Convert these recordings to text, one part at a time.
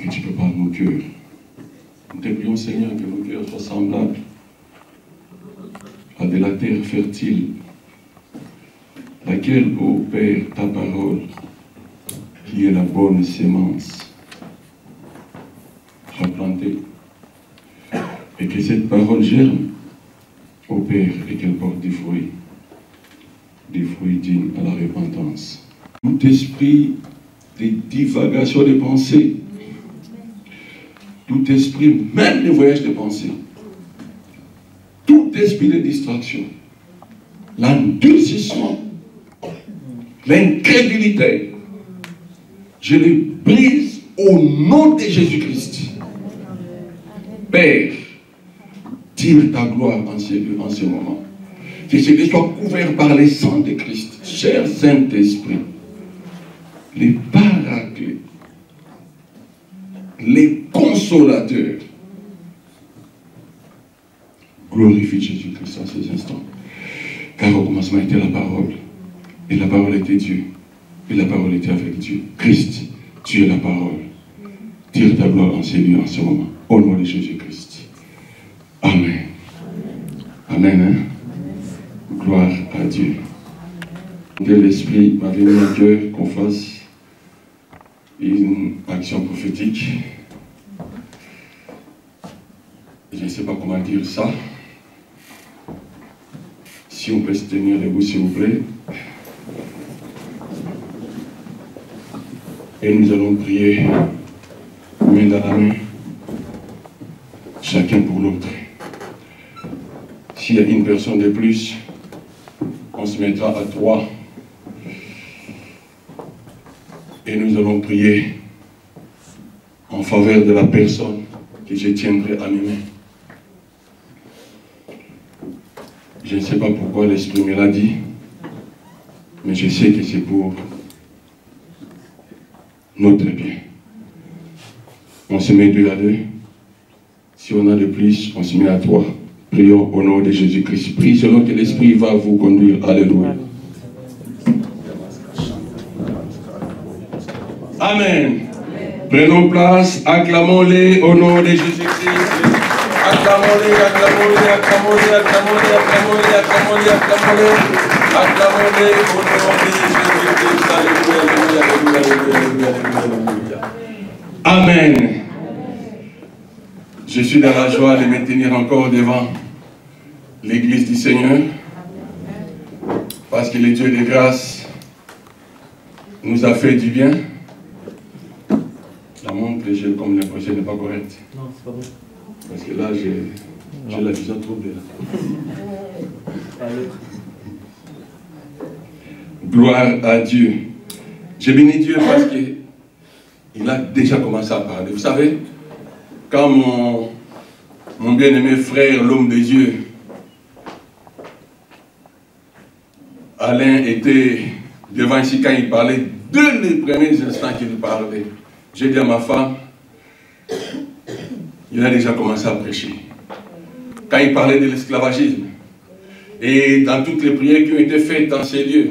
que tu prépares nos cœurs. Nous te prions, Seigneur, que nos cœurs soient semblables à de la terre fertile, laquelle, ô Père, ta parole, qui est la bonne sémence, sera plantée, et que cette parole germe, ô Père, et qu'elle porte des fruits dignes à la repentance. Tout esprit de divagation de pensée, tout esprit, même les voyages de pensée, tout esprit de distraction, l'endurcissement, l'incrédulité, je les brise au nom de Jésus-Christ. Père, tire ta gloire en ce moment. Que ce lieu soit couvert par les sang de Christ. Cher Saint-Esprit, les paraclés, les consolateurs, glorifie Jésus-Christ en ces instants. Car au commencement était la parole, et la parole était Dieu, et la parole était avec Dieu. Christ, tu es la parole. Tire ta gloire en ces lieux en ce moment. Au nom de Jésus-Christ. Amen. Amen. Hein? Gloire à Dieu. Que l'Esprit m'a venu à cœur qu'on fasse une action prophétique. Je ne sais pas comment dire ça. Si on peut se tenir debout, s'il vous plaît. Et nous allons prier main dans la main, chacun pour l'autre. S'il y a une personne de plus, on se mettra à 3. Et nous allons prier en faveur de la personne que je tiendrai à mes mains. Je ne sais pas pourquoi l'Esprit me l'a dit, mais je sais que c'est pour notre bien. On se met 2 à 2. Si on a de plus, on se met à 3. Prions au nom de Jésus-Christ. Prie selon que l'Esprit va vous conduire. Alléluia. Amen. Prenons place, acclamons-les au nom de Jésus-Christ. Acclamons-les, acclamons-les, acclamons-les, acclamons-les, acclamons-les, acclamons-les, acclamons-les. Acclamons-les au nom de Jésus-Christ. Alléluia, alléluia, alléluia, alléluia, alléluia. Amen. Je suis dans la joie de me tenir encore devant l'Église du Seigneur, parce que le Dieu de grâce nous a fait du bien. La montre, j'ai comme l'impression n'est pas correcte. Non, c'est pas bon. Parce que là, j'ai la vision troublée. Gloire à Dieu. Je bénis Dieu parce qu'il a déjà commencé à parler. Vous savez, quand mon bien-aimé frère, l'homme de Dieu, Alain, était devant ici quand il parlait, dès les premiers instants qu'il parlait, j'ai dit à ma femme, il a déjà commencé à prêcher. Quand il parlait de l'esclavagisme, et dans toutes les prières qui ont été faites dans ces lieux,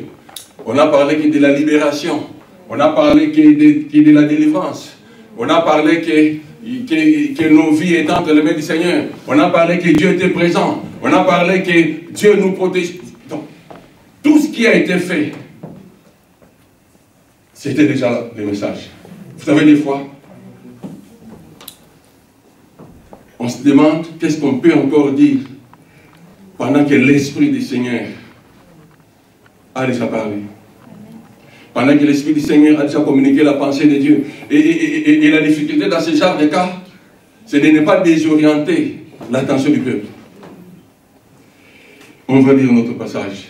on a parlé que de la libération, on a parlé que de la délivrance, on a parlé que nos vies étaient entre les mains du Seigneur, on a parlé que Dieu était présent, on a parlé que Dieu nous protège. Donc, tout ce qui a été fait, c'était déjà le message. Vous savez, des fois, on se demande qu'est-ce qu'on peut encore dire pendant que l'Esprit du Seigneur a déjà parlé. Pendant que l'Esprit du Seigneur a déjà communiqué la pensée de Dieu. Et la difficulté dans ce genre de cas, c'est de ne pas désorienter l'attention du peuple. On va lire notre passage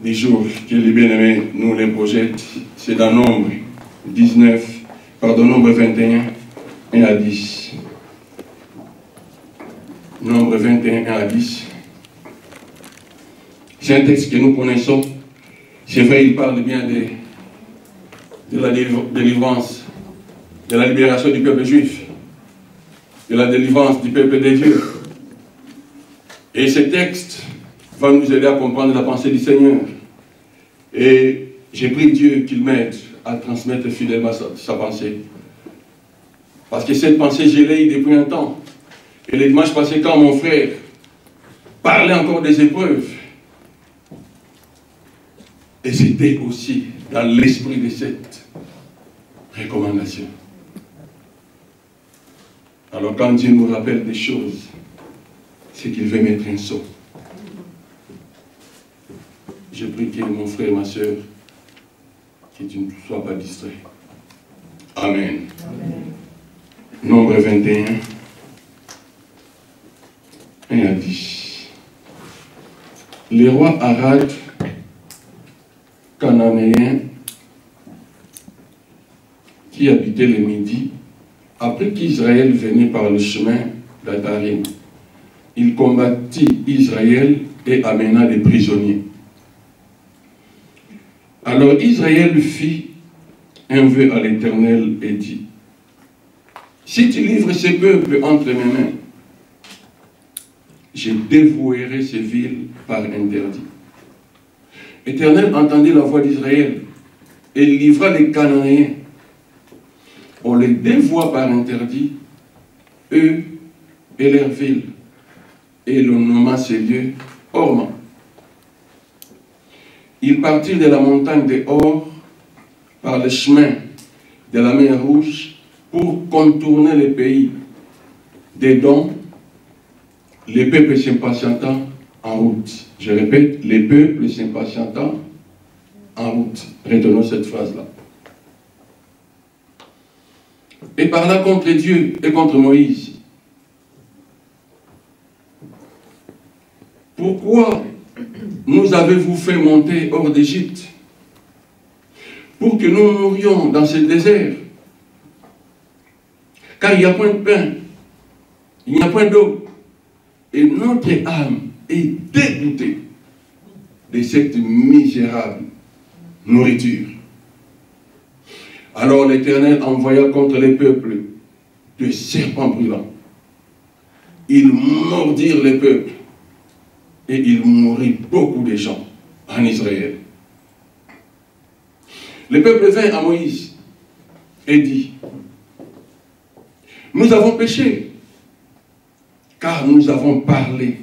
des jours que les bien-aimés nous les projettent. C'est dans Nombre 21, 1 à 10. Nombre 21, 1 à 10. C'est un texte que nous connaissons. C'est vrai, il parle bien de la délivrance, de la libération du peuple juif, de la délivrance du peuple de Dieu. Et ce texte va nous aider à comprendre la pensée du Seigneur. Et j'ai pris Dieu qu'il m'aide à transmettre fidèlement sa pensée. Parce que cette pensée, je l'ai eue depuis un temps. Et le dimanche passé, quand mon frère parlait encore des épreuves, et c'était aussi dans l'esprit de cette recommandation. Alors quand Dieu nous rappelle des choses, c'est qu'il veut mettre un saut. Je prie que mon frère et ma soeur, que tu ne sois pas distrait. Amen. Amen. Nombre 21, 1 à 10. Le roi Arad, cananéen, qui habitait le Midi, après qu'Israël venait par le chemin d'Atarim, il combattit Israël et amena des prisonniers. Alors Israël fit un vœu à l'Éternel et dit, si tu livres ce peuple entre mes mains, je dévouerai ces villes par interdit. L'Éternel entendit la voix d'Israël et livra les Cananéens. On les dévoua par interdit, eux et leurs villes, et l'on nomma ces lieux Horma. Ils partirent de la montagne de Hor par le chemin de la mer Rouge pour contourner le pays d'Édom, les peuples s'impatientant en route. Je répète, les peuples s'impatientant en route. Retenons cette phrase-là. Et parla contre Dieu et contre Moïse. Pourquoi nous avez-vous fait monter hors d'Égypte pour que nous mourions dans ce désert? Car il n'y a point de pain, il n'y a point d'eau, et notre âme est dégoûtée de cette misérable nourriture. Alors l'Éternel envoya contre les peuples des serpents brûlants. Ils mordirent les peuples et il mourit beaucoup de gens en Israël. Le peuple vint à Moïse et dit, nous avons péché, car nous avons parlé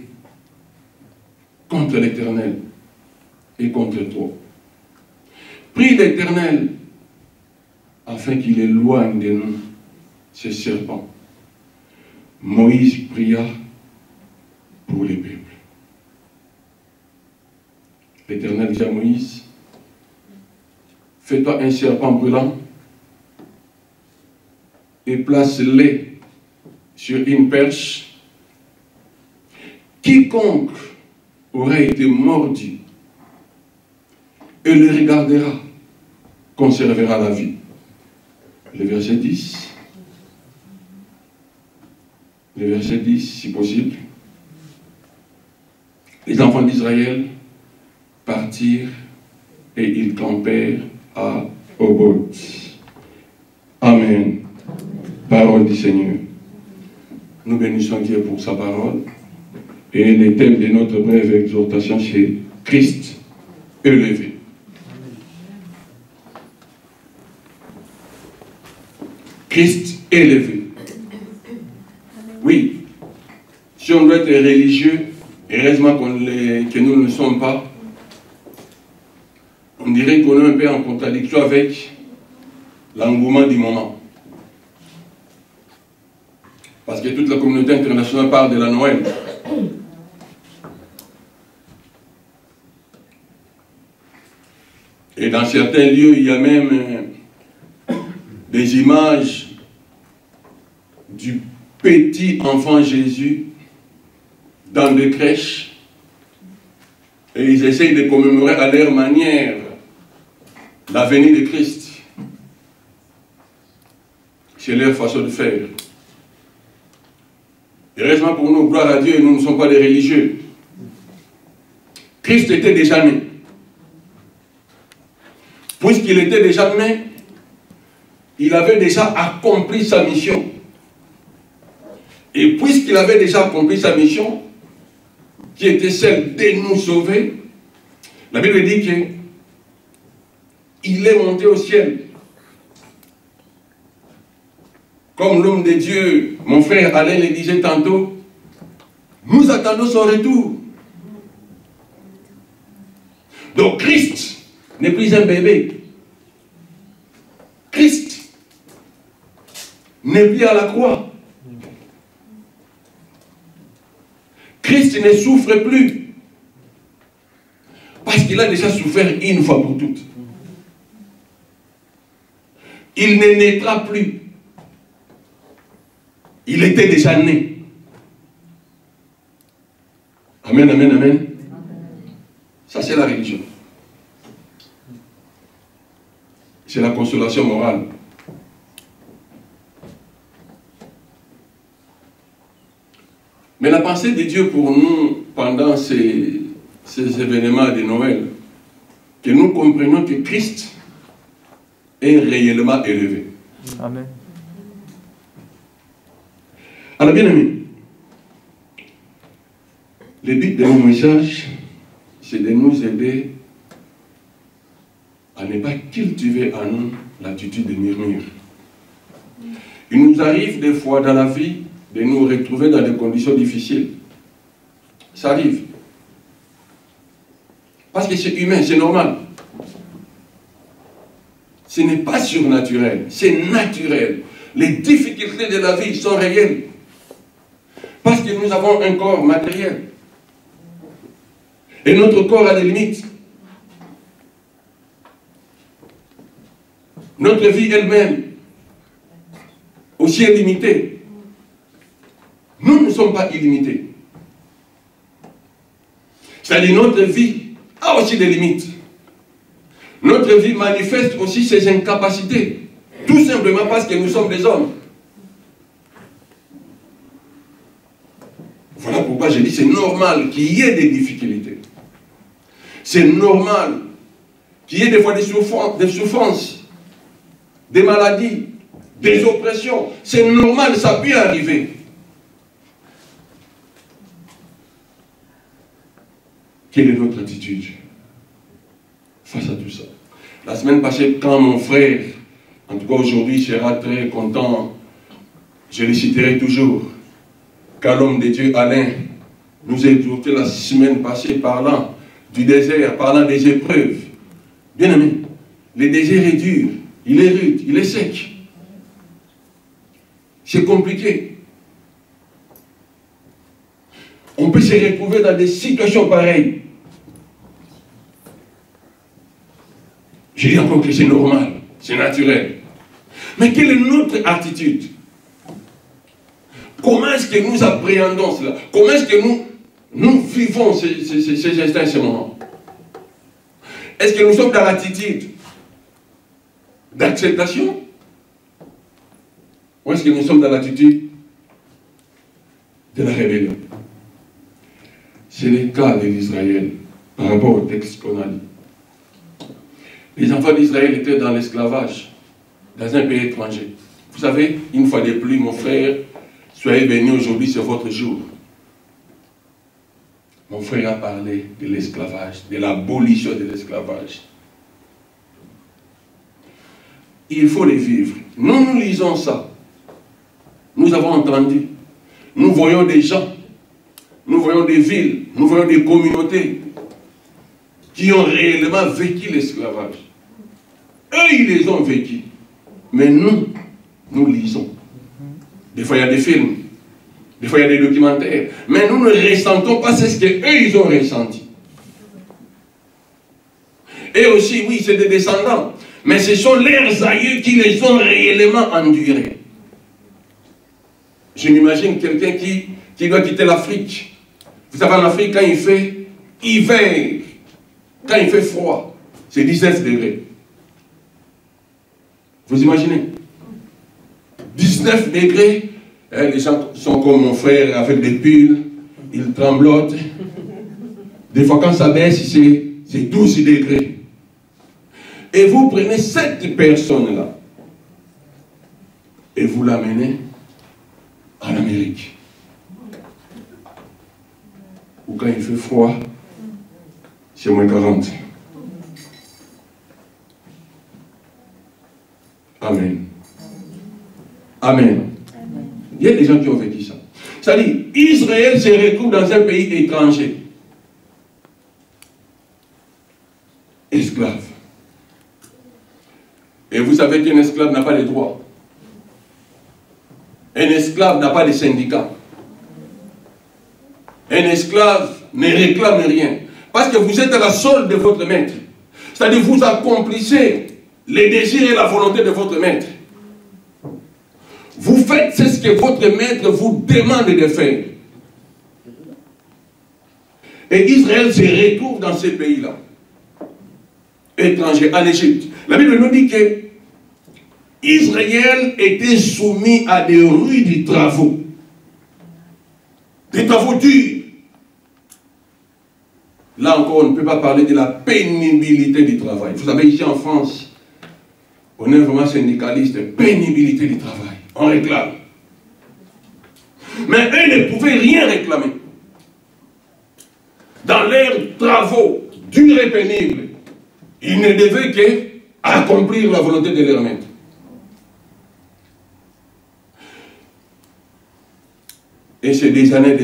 contre l'Éternel et contre toi. Prie l'Éternel afin qu'il éloigne de nous ces serpents. Moïse pria pour les peuples. L'Éternel dit à Moïse, fais-toi un serpent brûlant et place-les sur une perche. Quiconque aura été mordu et le regardera conservera la vie. Le verset 10. Le verset 10, si possible. Les enfants d'Israël partirent et ils campèrent à Oboth. Amen. Parole du Seigneur. Nous bénissons Dieu pour sa parole. Et le thème de notre brève exhortation, c'est Christ élevé. Christ élevé. Oui, si on doit être religieux, heureusement que nous ne le sommes pas, on dirait qu'on est un peu en contradiction avec l'engouement du moment. Parce que toute la communauté internationale parle de la Noël. Et dans certains lieux, il y a même des images du petit enfant Jésus dans des crèches. Et ils essayent de commémorer à leur manière la venue de Christ. C'est leur façon de faire. Heureusement pour nous, gloire à Dieu, nous ne sommes pas des religieux. Christ était déjà né. Puisqu'il était déjà né, il avait déjà accompli sa mission. Et puisqu'il avait déjà accompli sa mission, qui était celle de nous sauver, la Bible dit qu'il est monté au ciel. comme l'homme de Dieu, mon frère Alain le disait tantôt, nous attendons son retour. Donc Christ n'est plus un bébé. Christ n'est plus à la croix. Christ ne souffre plus. Parce qu'il a déjà souffert une fois pour toutes. Il ne naîtra plus. Il était déjà né. Amen, amen, amen. Ça, c'est la religion. C'est la consolation morale. Mais la pensée de Dieu pour nous, pendant ces événements de Noël, que nous comprenions que Christ est réellement élevé. Amen. Alors, bien aimé, le but de mon message, c'est de nous aider à ne pas cultiver en nous l'attitude de murmure. Il nous arrive des fois dans la vie de nous retrouver dans des conditions difficiles. Ça arrive. Parce que c'est humain, c'est normal. Ce n'est pas surnaturel, c'est naturel. Les difficultés de la vie sont réelles. Parce que nous avons un corps matériel. Et notre corps a des limites. Notre vie elle-même aussi est limitée. Nous ne sommes pas illimités. C'est-à-dire notre vie a aussi des limites. Notre vie manifeste aussi ses incapacités. Tout simplement parce que nous sommes des hommes. Voilà pourquoi je dis c'est normal qu'il y ait des difficultés. C'est normal qu'il y ait des fois des souffrances, des maladies, des oppressions. C'est normal, ça peut arriver. Quelle est notre attitude face à tout ça? La semaine passée, quand mon frère, en tout cas aujourd'hui, sera très content, je le citerai toujours, quand l'homme de Dieu, Alain, nous a exhorté la semaine passée parlant du désert, parlant des épreuves. Bien aimé, le désert est dur, il est rude, il est sec. C'est compliqué. On peut se retrouver dans des situations pareilles. Je dis encore que c'est normal, c'est naturel. Mais quelle est notre attitude? Comment est-ce que nous appréhendons cela? Comment est-ce que nous vivons ces instants, ces moments? Est-ce que nous sommes dans l'attitude d'acceptation? Ou est-ce que nous sommes dans l'attitude de la rébellion? C'est le cas de l'Israël par rapport au texte qu'on a lu. Les enfants d'Israël étaient dans l'esclavage, dans un pays étranger. Vous savez, une fois de plus, mon frère, soyez bénis aujourd'hui, c'est votre jour. Mon frère a parlé de l'esclavage, de l'abolition de l'esclavage. Il faut les vivre. Nous lisons ça. Nous avons entendu. Nous voyons des gens, nous voyons des villes, nous voyons des communautés qui ont réellement vécu l'esclavage. Eux, ils les ont vécus. Mais nous lisons. Des fois, il y a des films. Des fois, il y a des documentaires. Mais nous ne ressentons pas ce qu'eux, ils ont ressenti. Et aussi, oui, c'est des descendants. Mais ce sont leurs aïeux qui les ont réellement endurés. Je m'imagine quelqu'un qui doit quitter l'Afrique. Vous savez, en Afrique, quand il fait hiver, quand il fait froid, c'est 19 degrés. Vous imaginez? 19 degrés, les gens sont comme mon frère avec des pulls, ils tremblotent. Des fois, quand ça baisse, c'est 12 degrés. Et vous prenez cette personne-là et vous l'amenez en Amérique. Ou quand il fait froid, c'est moins 40. Amen. Amen. Il y a des gens qui ont vécu ça. C'est-à-dire, Israël se retrouve dans un pays étranger. Esclave. Et vous savez qu'un esclave n'a pas de droits. Un esclave n'a pas de syndicat. Un esclave ne réclame rien. Parce que vous êtes à la solde de votre maître. C'est-à-dire vous accomplissez les désirs et la volonté de votre maître. Vous faites ce que votre maître vous demande de faire. Et Israël se retrouve dans ces pays-là. Étranger, en Égypte. La Bible nous dit que Israël était soumis à des rudes travaux. Des travaux durs. Là encore, on ne peut pas parler de la pénibilité du travail. Vous savez, ici en France, on est vraiment syndicaliste. Pénibilité du travail. On réclame. Mais eux ne pouvaient rien réclamer. Dans leurs travaux durs et pénibles, ils ne devaient qu'accomplir la volonté de leur maître. Et c'est des années.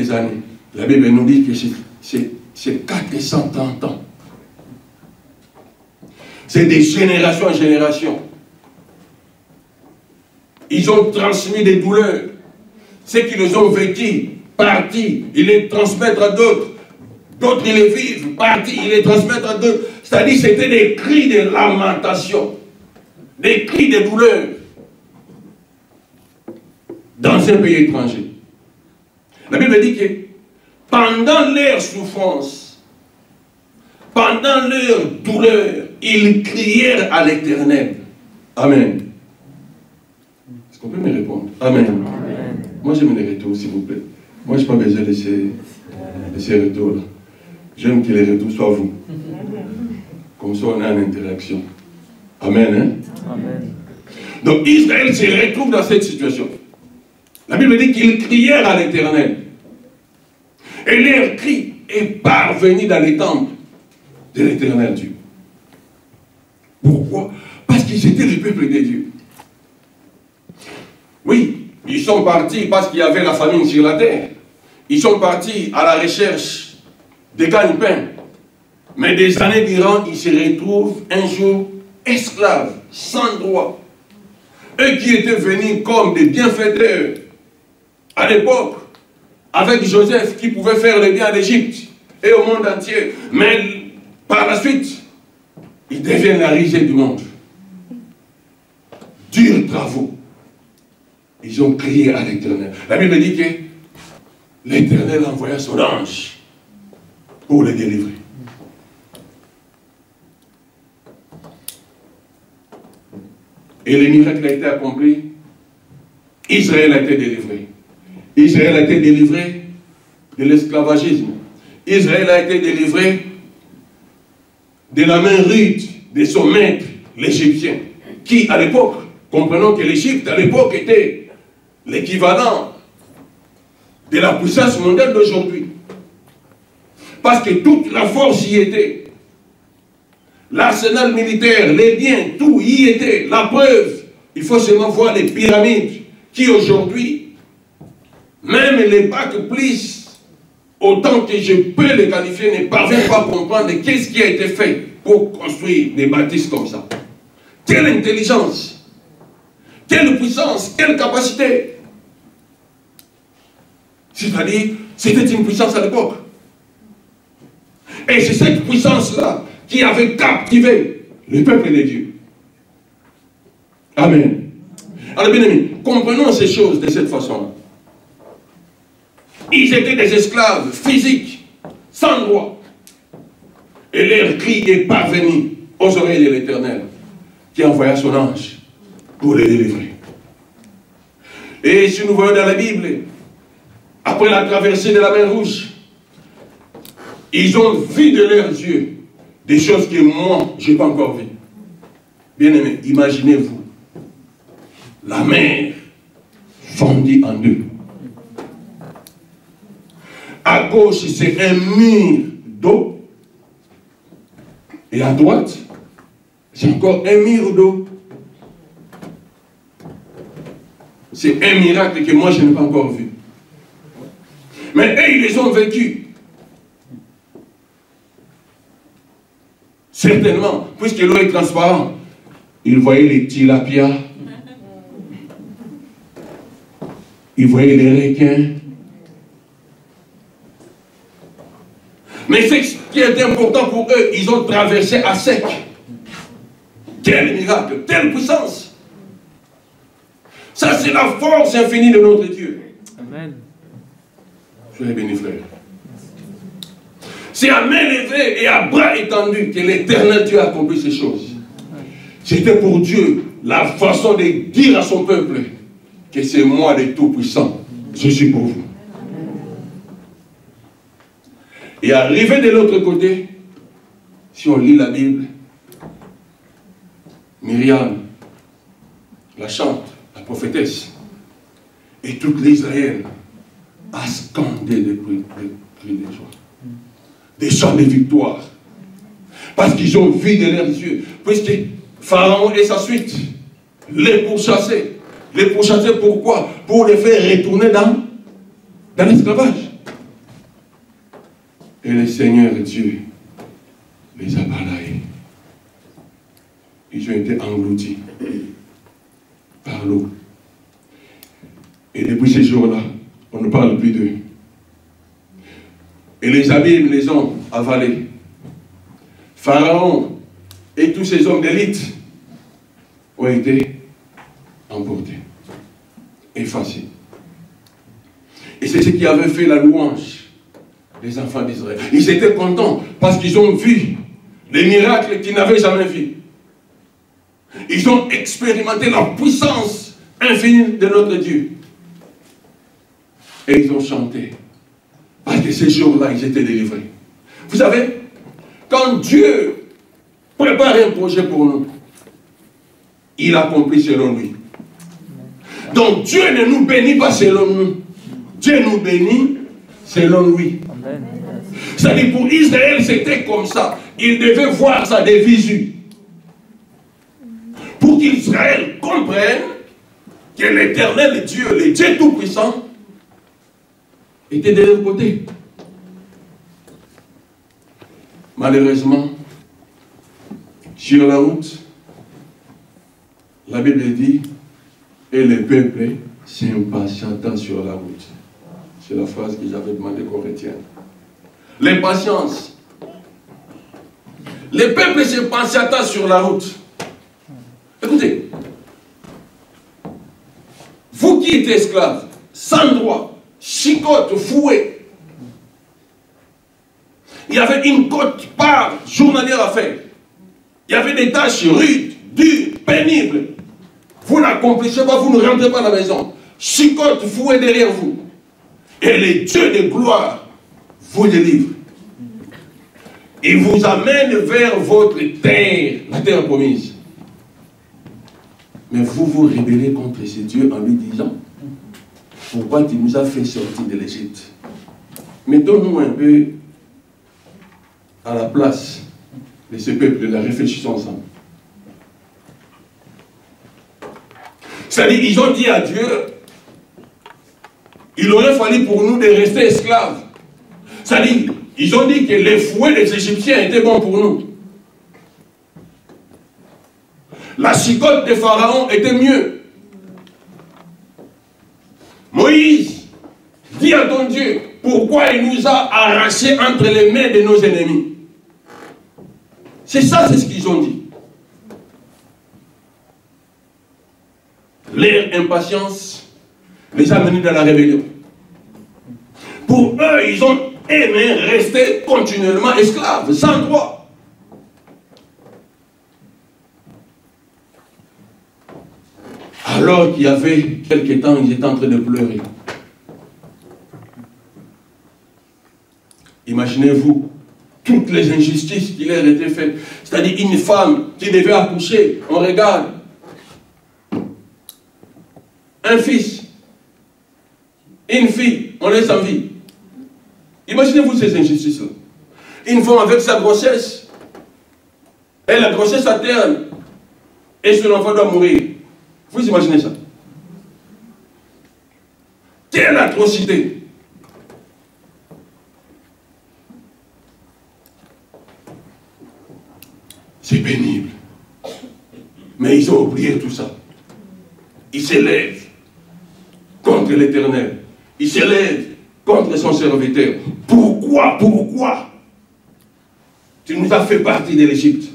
La Bible nous dit que c'est 430 ans. C'est des générations en génération. Ils ont transmis des douleurs. Ceux qui les ont vécus, partis, ils les transmettent à d'autres. D'autres, ils les vivent, partis, ils les transmettent à d'autres. C'est-à-dire, c'était des cris de lamentation, des cris de douleur dans un pays étranger. La Bible dit que pendant leur souffrance, pendant leur douleur, ils crièrent à l'Éternel. Amen. Est-ce qu'on peut me répondre? Amen. Amen. Moi, j'aime les retours, s'il vous plaît. Moi, je n'ai pas besoin de ces retours-là. J'aime que les retours soient vous. Comme ça, on est en interaction. Amen. Hein? Amen. Donc, Israël se retrouve dans cette situation. La Bible dit qu'ils crièrent à l'Éternel. Et leur cri est parvenu dans les temples de l'Éternel Dieu. Pourquoi? Parce qu'ils étaient le peuple de Dieu. Oui, ils sont partis parce qu'il y avait la famine sur la terre. Ils sont partis à la recherche de gagne-pain. Mais des années durant, ils se retrouvent un jour esclaves, sans droit. Eux qui étaient venus comme des bienfaiteurs à l'époque, avec Joseph qui pouvait faire le bien à l'Égypte et au monde entier. Mais par la suite, ils deviennent la risée du monde. Durs travaux. Ils ont crié à l'Éternel. La Bible dit que l'Éternel envoya son ange pour les délivrer. Et le miracle a été accompli. Israël a été délivré. Israël a été délivré de l'esclavagisme. Israël a été délivré de la main rude de son maître, l'Égyptien, qui à l'époque, comprenons que l'Égypte à l'époque était l'équivalent de la puissance mondiale d'aujourd'hui. Parce que toute la force y était. L'arsenal militaire, les biens, tout y était. La preuve, il faut seulement voir les pyramides qui aujourd'hui, même les bacs plus, autant que je peux les qualifier, ne parviennent pas à comprendre qu'est-ce qui a été fait pour construire des bâtisses comme ça. Quelle intelligence, quelle puissance, quelle capacité. C'est-à-dire, c'était une puissance à l'époque. Et c'est cette puissance-là qui avait captivé le peuple de Dieu. Amen. Alors bien aimé, comprenons ces choses de cette façon-là. Ils étaient des esclaves physiques, sans droit. Et leur cri est parvenu aux oreilles de l'Éternel, qui envoya son ange pour les délivrer. Et si nous voyons dans la Bible, après la traversée de la mer Rouge, ils ont vu de leurs yeux des choses que moi, je n'ai pas encore vues. Bien aimé, imaginez-vous, la mer fondue en deux. À gauche, c'est un mur d'eau. Et à droite, c'est encore un mur d'eau. C'est un miracle que moi je n'ai pas encore vu. Mais eux, ils les ont vécus. Certainement, puisque l'eau est transparente, ils voyaient les tilapias, ils voyaient les requins. Mais ce qui est important pour eux, ils ont traversé à sec. Quel miracle, quelle puissance! Ça, c'est la force infinie de notre Dieu. Amen. Soyez bénis, frère. C'est à main levée et à bras étendus que l'Éternel Dieu a accompli ces choses. C'était pour Dieu la façon de dire à son peuple que c'est moi le Tout-Puissant. Je suis pour vous. Et arrivé de l'autre côté, si on lit la Bible, Myriam, la chante, la prophétesse, et toute l'Israël a scandé des cris de joie, des chants de victoire, parce qu'ils ont vu de leurs yeux, puisque Pharaon et sa suite les pourchassaient. Les pourchassaient pourquoi? Pour les faire retourner dans l'esclavage. Et le Seigneur Dieu les a balayés. Ils ont été engloutis par l'eau. Et depuis ces jours-là, on ne parle plus d'eux. Et les abîmes les ont avalés. Pharaon et tous ces hommes d'élite ont été emportés, effacés. Et c'est ce qui avait fait la louange des enfants d'Israël. Ils étaient contents parce qu'ils ont vu les miracles qu'ils n'avaient jamais vus. Ils ont expérimenté la puissance infinie de notre Dieu. Et ils ont chanté. Parce que ces jours-là, ils étaient délivrés. Vous savez, quand Dieu prépare un projet pour nous, il accomplit selon lui. Donc Dieu ne nous bénit pas selon nous. Dieu nous bénit selon lui. C'est-à-dire pour Israël, c'était comme ça. Il devait voir ça des visu. Pour qu'Israël comprenne que l'Éternel Dieu, le Dieu Tout-Puissant, était de leur côté. Malheureusement, sur la route, la Bible dit, et le peuple s'impatienta sur la route. C'est la phrase que j'avais demandé qu'on retienne. L'impatience. Le peuple s'impatienta sur la route. Écoutez, vous qui êtes esclaves, sans droit, chicotte, fouet, il y avait une quote-part journalière à faire. Il y avait des tâches rudes, dures, pénibles. Vous n'accomplissez pas, vous ne rentrez pas à la maison. Chicotte, fouet derrière vous. Et le Dieu de gloire vous délivre. Il vous amène vers votre terre, la terre promise. Mais vous vous rébellez contre ce Dieu en lui disant, pourquoi tu nous as fait sortir de l'Égypte? Mettons-nous un peu à la place de ce peuple-là, réfléchissons ensemble. C'est-à-dire, ils ont dit à Dieu, il aurait fallu pour nous de rester esclaves. C'est-à-dire, ils ont dit que les fouets des Égyptiens étaient bons pour nous. La chicotte de Pharaon était mieux. Moïse dit à ton Dieu, pourquoi il nous a arrachés entre les mains de nos ennemis? C'est ça, c'est ce qu'ils ont dit. Leur impatience les a menés dans la rébellion. Pour eux, ils ont aimé rester continuellement esclaves, sans droit. Alors qu'il y avait quelque temps, ils étaient en train de pleurer. Imaginez-vous toutes les injustices qui leur étaient faites. C'est-à-dire une femme qui devait accoucher, on regarde. Un fils, une fille, on laisse en vie. Imaginez-vous ces injustices-là. Une femme avec sa grossesse, et la grossesse à terme, et son enfant doit mourir. Vous imaginez ça? Quelle atrocité! C'est pénible. Mais ils ont oublié tout ça. Ils s'élèvent contre l'Éternel. Ils s'élèvent contre son serviteur. Pourquoi? Pourquoi? Tu nous as fait partie de l'Égypte.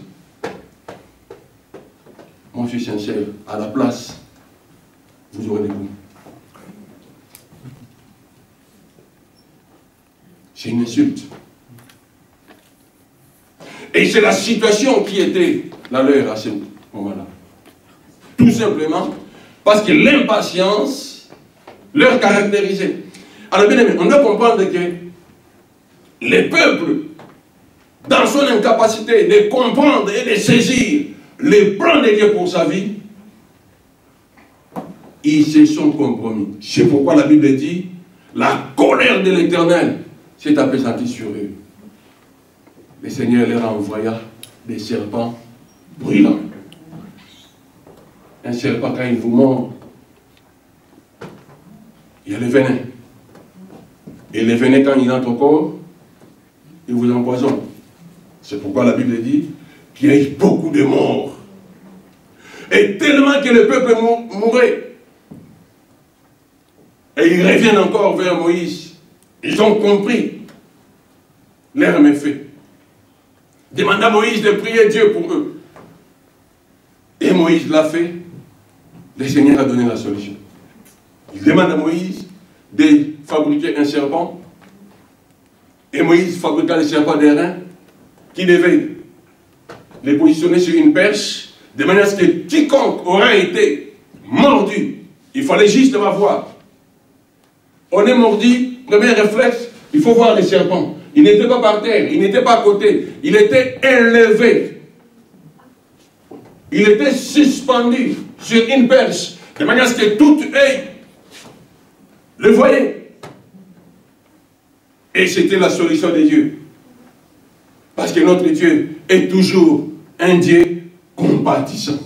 Moi, je suis sincère. À la place, vous aurez des coups. C'est une insulte. Et c'est la situation qui était la leur à ce moment-là. Tout simplement parce que l'impatience leur caractérisait. Alors bien aimé, on doit comprendre que les peuples, dans son incapacité de comprendre et de saisir les plans de Dieu pour sa vie, ils se sont compromis. C'est pourquoi la Bible dit, la colère de l'Éternel s'est appesantie sur eux. Le Seigneur leur envoya des serpents brûlants. Un serpent, quand il vous mord, il y a le venin. Et le venin, quand il entre au corps, il vous empoisonne. C'est pourquoi la Bible dit qu'il y a eu beaucoup de morts. Et tellement que le peuple mourait. Et ils reviennent encore vers Moïse. Ils ont compris leur méfait. Demande à Moïse de prier Dieu pour eux. Et Moïse l'a fait. Le Seigneur a donné la solution. Il demande à Moïse de fabriquer un serpent. Et Moïse fabriqua le serpent d'airain qui devait les positionner sur une perche de manière à ce que quiconque aurait été mordu, il fallait juste voir. On est mordu, premier réflexe, il faut voir le serpent. Il n'était pas par terre, il n'était pas à côté, il était élevé. Il était suspendu sur une perche, de manière à ce que tout œil le voyait. Et c'était la solution de Dieu. Parce que notre Dieu est toujours un Dieu compatissant.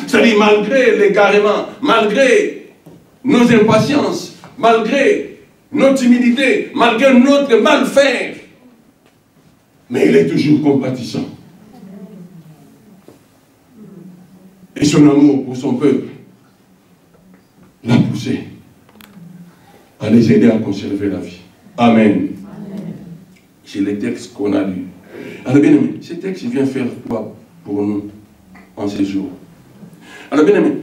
C'est-à-dire, malgré l'égarement, malgré nos impatiences, malgré notre timidité, malgré notre mal-faire, mais il est toujours compatissant. Et son amour pour son peuple l'a poussé à les aider à conserver la vie. Amen. C'est les textes qu'on a lus. Alors bien aimé, ces textes viennent faire quoi pour nous en ces jours? Alors bien aimé,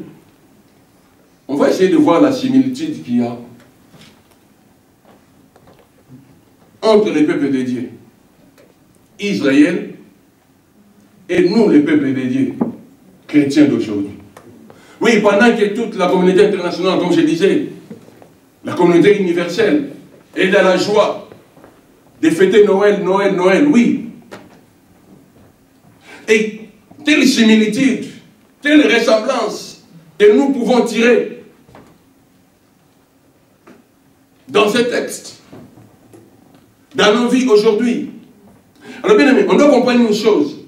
on va essayer de voir la similitude qu'il y a entre les peuples de Dieu, Israël, et nous, les peuples de Dieu, chrétiens d'aujourd'hui. Oui, pendant que toute la communauté internationale, comme je disais, la communauté universelle, est dans la joie de fêter Noël, Noël, Noël, oui. Et quelle similitude, quelle ressemblance que nous pouvons tirer dans ce texte, dans nos vies aujourd'hui. Alors bien aimé, on doit comprendre une chose,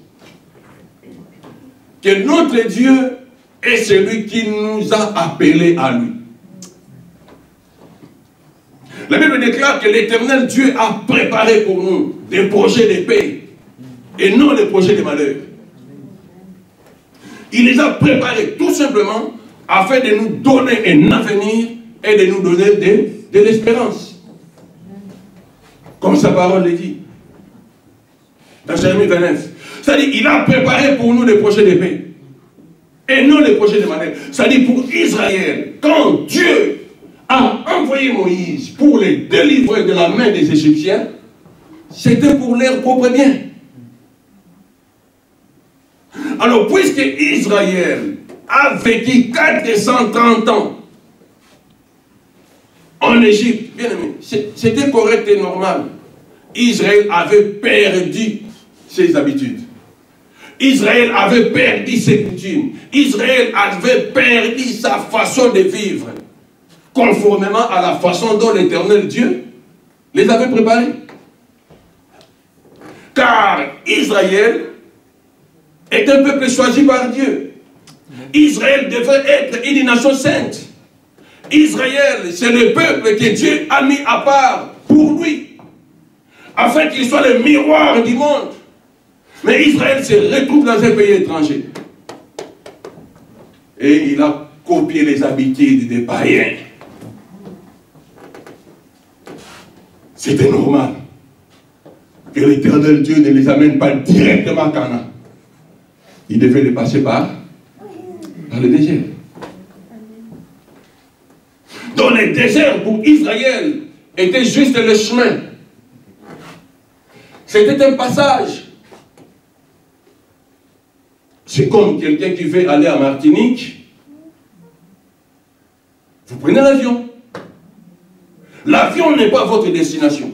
que notre Dieu est celui qui nous a appelés à lui. La Bible déclare que l'Éternel Dieu a préparé pour nous des projets de paix et non des projets de malheur. Il les a préparés tout simplement afin de nous donner un avenir et de nous donner de l'espérance. Comme sa parole le dit. Dans Jérémie 29. C'est-à-dire qu'il a préparé pour nous des projets de paix et non les projets de malheur. C'est-à-dire pour Israël, quand Dieu a envoyé Moïse pour les délivrer de la main des Égyptiens, c'était pour leur propre bien. Alors, puisque Israël a vécu 430 ans en Égypte, bien aimé, c'était correct et normal. Israël avait perdu ses habitudes. Israël avait perdu ses coutumes. Israël avait perdu sa façon de vivre, conformément à la façon dont l'Éternel Dieu les avait préparés. Car Israël est un peuple choisi par Dieu. Israël devait être une nation sainte. Israël, c'est le peuple que Dieu a mis à part pour lui, afin qu'il soit le miroir du monde. Mais Israël se retrouve dans un pays étranger. Et il a copié les habitudes des païens. C'était normal que l'Éternel Dieu ne les amène pas directement à Canaan. Il devait les passer par le désert. Dans le désert, pour Israël, était juste le chemin. C'était un passage. C'est comme quelqu'un qui veut aller à Martinique. Vous prenez l'avion. L'avion n'est pas votre destination.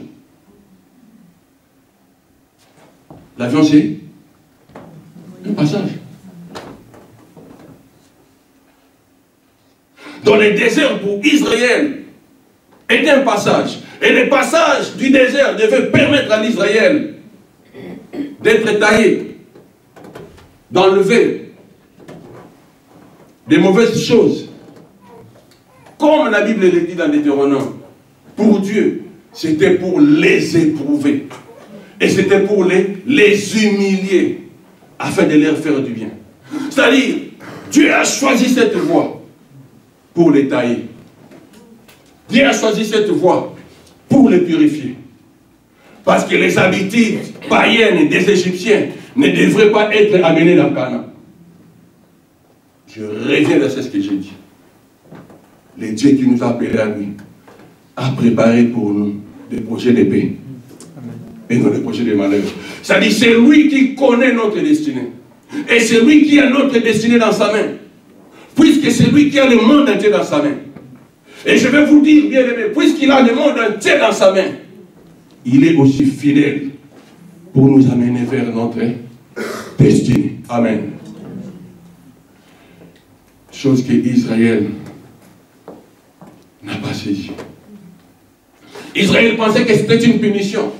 L'avion, c'est un passage. Dans le désert, pour Israël, est un passage. Et le passage du désert devait permettre à l'Israël d'être taillé, d'enlever des mauvaises choses. Comme la Bible le dit dans Deutéronome, pour Dieu, c'était pour les éprouver. Et c'était pour les humilier, afin de leur faire du bien. C'est-à-dire, Dieu a choisi cette voie pour les tailler. Dieu a choisi cette voie pour les purifier. Parce que les habitudes païennes des Égyptiens ne devraient pas être amenées dans Canaan. Je reviens à ce que j'ai dit. Le Dieu qui nous a appelés à lui a préparé pour nous des projets de paix et non des projets de malheur. C'est-à-dire, c'est lui qui connaît notre destinée. Et c'est lui qui a notre destinée dans sa main. Puisque c'est lui qui a le monde entier dans sa main. Et je vais vous dire, bien aimé, puisqu'il a le monde entier dans sa main, il est aussi fidèle pour nous amener vers notre destinée. Amen. Chose que Israël n'a pas saisi. Israël pensait que c'était une punition.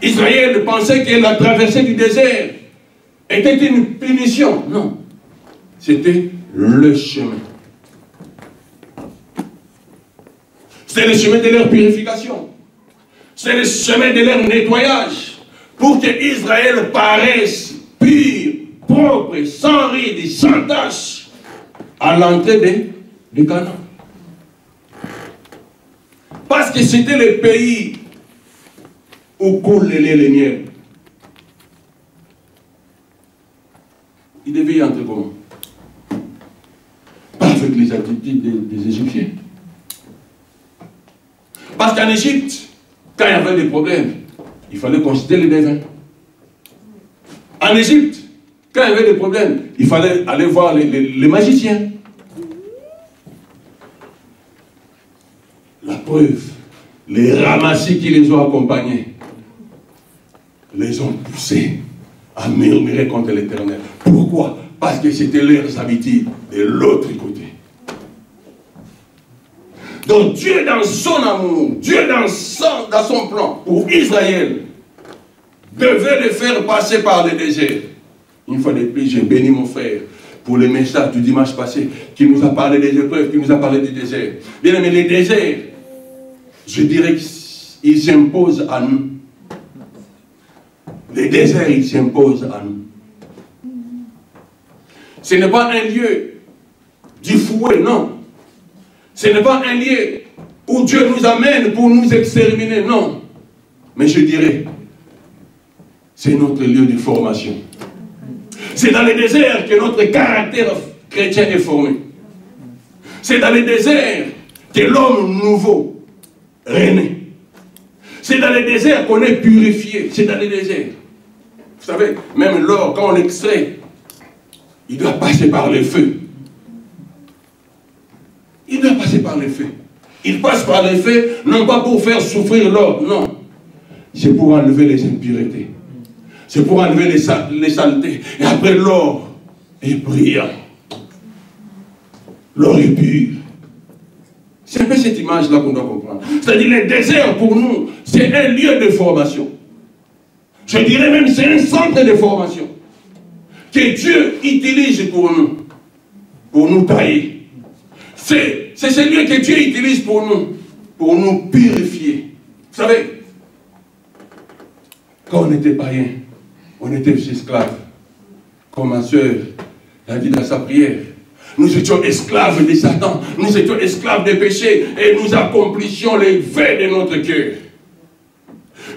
Israël pensait que la traversée du désert était une punition. Non. C'était le chemin. C'est le chemin de leur purification. C'est le chemin de leur nettoyage. Pour que Israël paraisse pur, propre, sans ride, sans tache, à l'entrée de Canaan. Parce que c'était le pays où coule le lait et le miel. Il devait y entrer comment? Pas avec les attitudes des Égyptiens. Parce qu'en Égypte, quand il y avait des problèmes, il fallait consulter les devins. En Égypte, quand il y avait des problèmes, il fallait aller voir les magiciens. La preuve, les ramassis qui les ont accompagnés les ont poussés à murmurer contre l'Éternel. Pourquoi? Parce que c'était leurs habitudes de l'autre côté. Donc Dieu dans son amour, Dieu dans son plan pour Israël devait le faire passer par le désert. Une fois de plus, j'ai béni mon frère pour le message du dimanche passé qui nous a parlé des épreuves, qui nous a parlé du désert. Bien aimé, les déserts, je dirais qu'ils s'imposent à nous. Les déserts, ils s'imposent à nous. Ce n'est pas un lieu du fouet, non. Ce n'est pas un lieu où Dieu nous amène pour nous exterminer, non. Mais je dirais, c'est notre lieu de formation. C'est dans les déserts que notre caractère chrétien est formé. C'est dans les déserts que l'homme nouveau renaît. C'est dans les déserts qu'on est purifié. C'est dans les déserts. Vous savez, même l'or, quand on l'extrait, il doit passer par le feu. Il doit passer par le feu. Il passe par le feu, non pas pour faire souffrir l'or, non. C'est pour enlever les impuretés. C'est pour enlever les saletés. Et après, l'or est brillant. L'or est pur. C'est un peu cette image-là qu'on doit comprendre. C'est-à-dire, le désert, pour nous, c'est un lieu de formation. Je dirais même, c'est un centre de formation que Dieu utilise pour nous tailler. C'est celui que Dieu utilise pour nous purifier. Vous savez, quand on était païen, on était esclaves. Comme ma soeur l'a dit dans sa prière. Nous étions esclaves de Satan. Nous étions esclaves des péchés. Et nous accomplissions les vœux de notre cœur.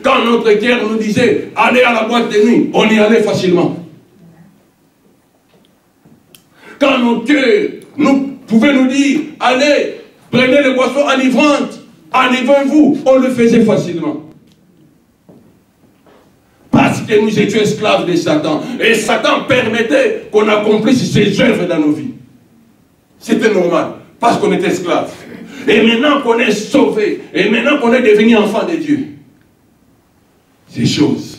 Quand notre cœur nous disait, allez à la boîte de nuit, on y allait facilement. Quand nos cœurs pouvaient nous dire, allez, prenez les boissons enivrantes, enivrez-vous, on le faisait facilement. Parce que nous étions esclaves de Satan. Et Satan permettait qu'on accomplisse ses œuvres dans nos vies. C'était normal, parce qu'on était esclaves. Et maintenant qu'on est sauvés, et maintenant qu'on est devenu enfant de Dieu, ces choses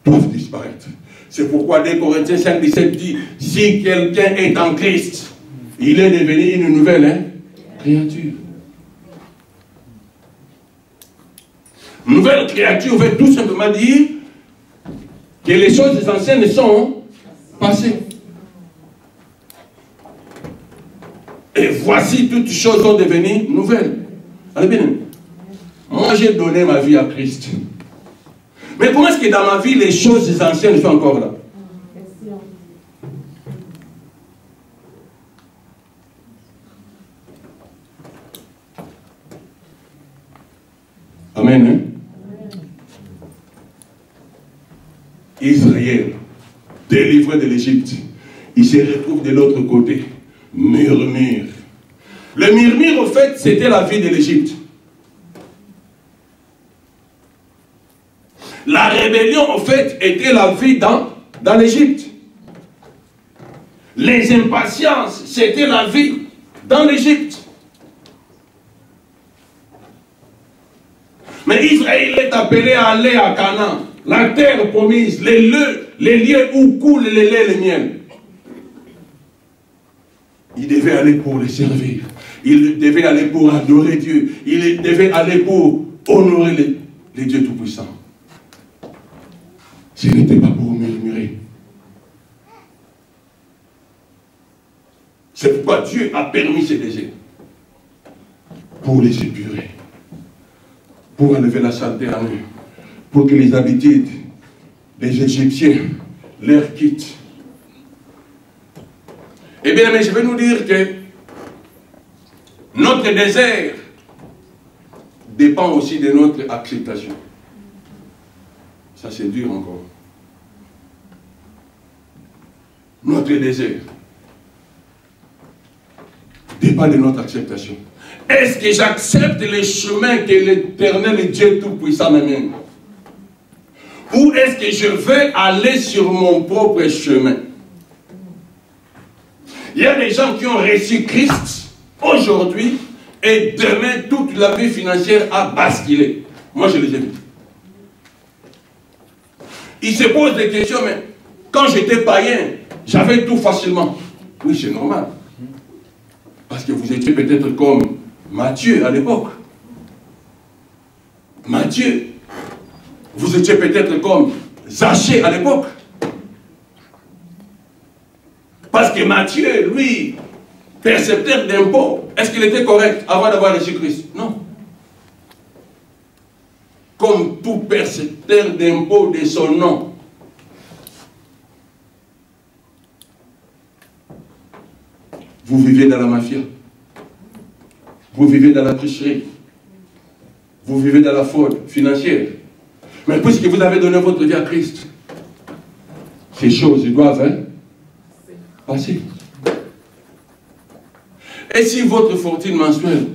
doivent disparaître. C'est pourquoi 2 Corinthiens 5,17 dit, si quelqu'un est en Christ, il est devenu une nouvelle créature. Nouvelle créature veut tout simplement dire que les choses anciennes sont passées. Et voici toutes choses sont devenues nouvelles. Allez bien. Moi j'ai donné ma vie à Christ. Mais comment est-ce que dans ma vie les choses anciennes sont encore là? Amen. Hein? Israël, délivré de l'Égypte, il se retrouve de l'autre côté. Murmure. Le murmure, au fait, c'était la vie de l'Égypte. La rébellion, en fait, était la vie dans l'Égypte. Les impatiences, c'était la vie dans l'Égypte. Mais Israël est appelé à aller à Canaan, la terre promise, les lieux où coule le lait et le miel. Il devait aller pour le servir. Il devait aller pour adorer Dieu. Il devait aller pour honorer les dieux tout-puissants. Ce n'était pas pour murmurer. C'est pourquoi Dieu a permis ces désirs. Pour les épurer. Pour enlever la saleté en eux. Pour que les habitudes des Égyptiens leur quittent. Eh bien, mais je vais nous dire que notre désert dépend aussi de notre acceptation. Ça, c'est dur encore. Notre désert dépend de notre acceptation. Est-ce que j'accepte les chemins que l'Éternel Dieu Tout-Puissant m'amène? Ou est-ce que je vais aller sur mon propre chemin? Il y a des gens qui ont reçu Christ aujourd'hui et demain toute la vie financière a basculé. Moi je les ai vus. Ils se posent des questions, mais quand j'étais païen, j'avais tout facilement. Oui, c'est normal. Parce que vous étiez peut-être comme Matthieu à l'époque. Matthieu. Vous étiez peut-être comme Zachée à l'époque. Parce que Matthieu, lui, percepteur d'impôts, est-ce qu'il était correct avant d'avoir reçu Christ? Non. Comme tout percepteur d'impôts de son nom. Vous vivez dans la mafia. Vous vivez dans la tricherie. Vous vivez dans la fraude financière. Mais puisque vous avez donné votre vie à Christ, ces choses doivent passer. Et si votre fortune mensuelle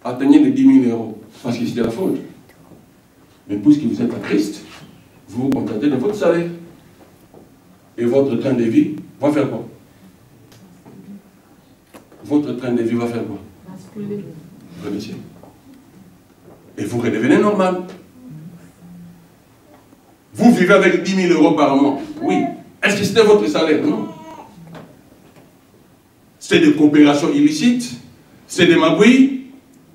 atteignait les 10 000 €, parce que c'était la faute, mais puisque vous êtes à Christ, vous vous contentez de votre salaire. Et votre train de vie va faire quoi? Votre train de vie va faire quoi? Remerciez. Et vous redevenez normal. Vous vivez avec 10 000 € par mois. Oui. Est-ce que c'était votre salaire? Non. C'était des coopérations illicites, c'était des magouilles,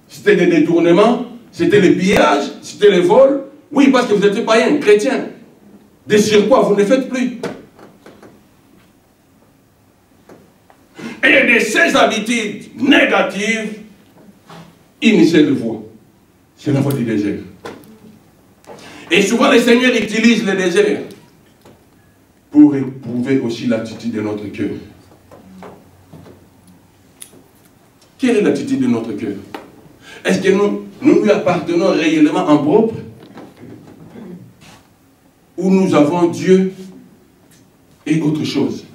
c'était des détournements, c'était les pillages, c'était les vols. Oui, parce que vous étiez païen, chrétien. Des surcroît, vous ne faites plus. Et de ces habitudes négatives, une seule voie. C'est la voie du désert. Et souvent, le Seigneur utilise le désert pour éprouver aussi l'attitude de notre cœur. Quelle est l'attitude de notre cœur? Est-ce que nous lui appartenons réellement en propre? Ou nous avons Dieu et autre chose?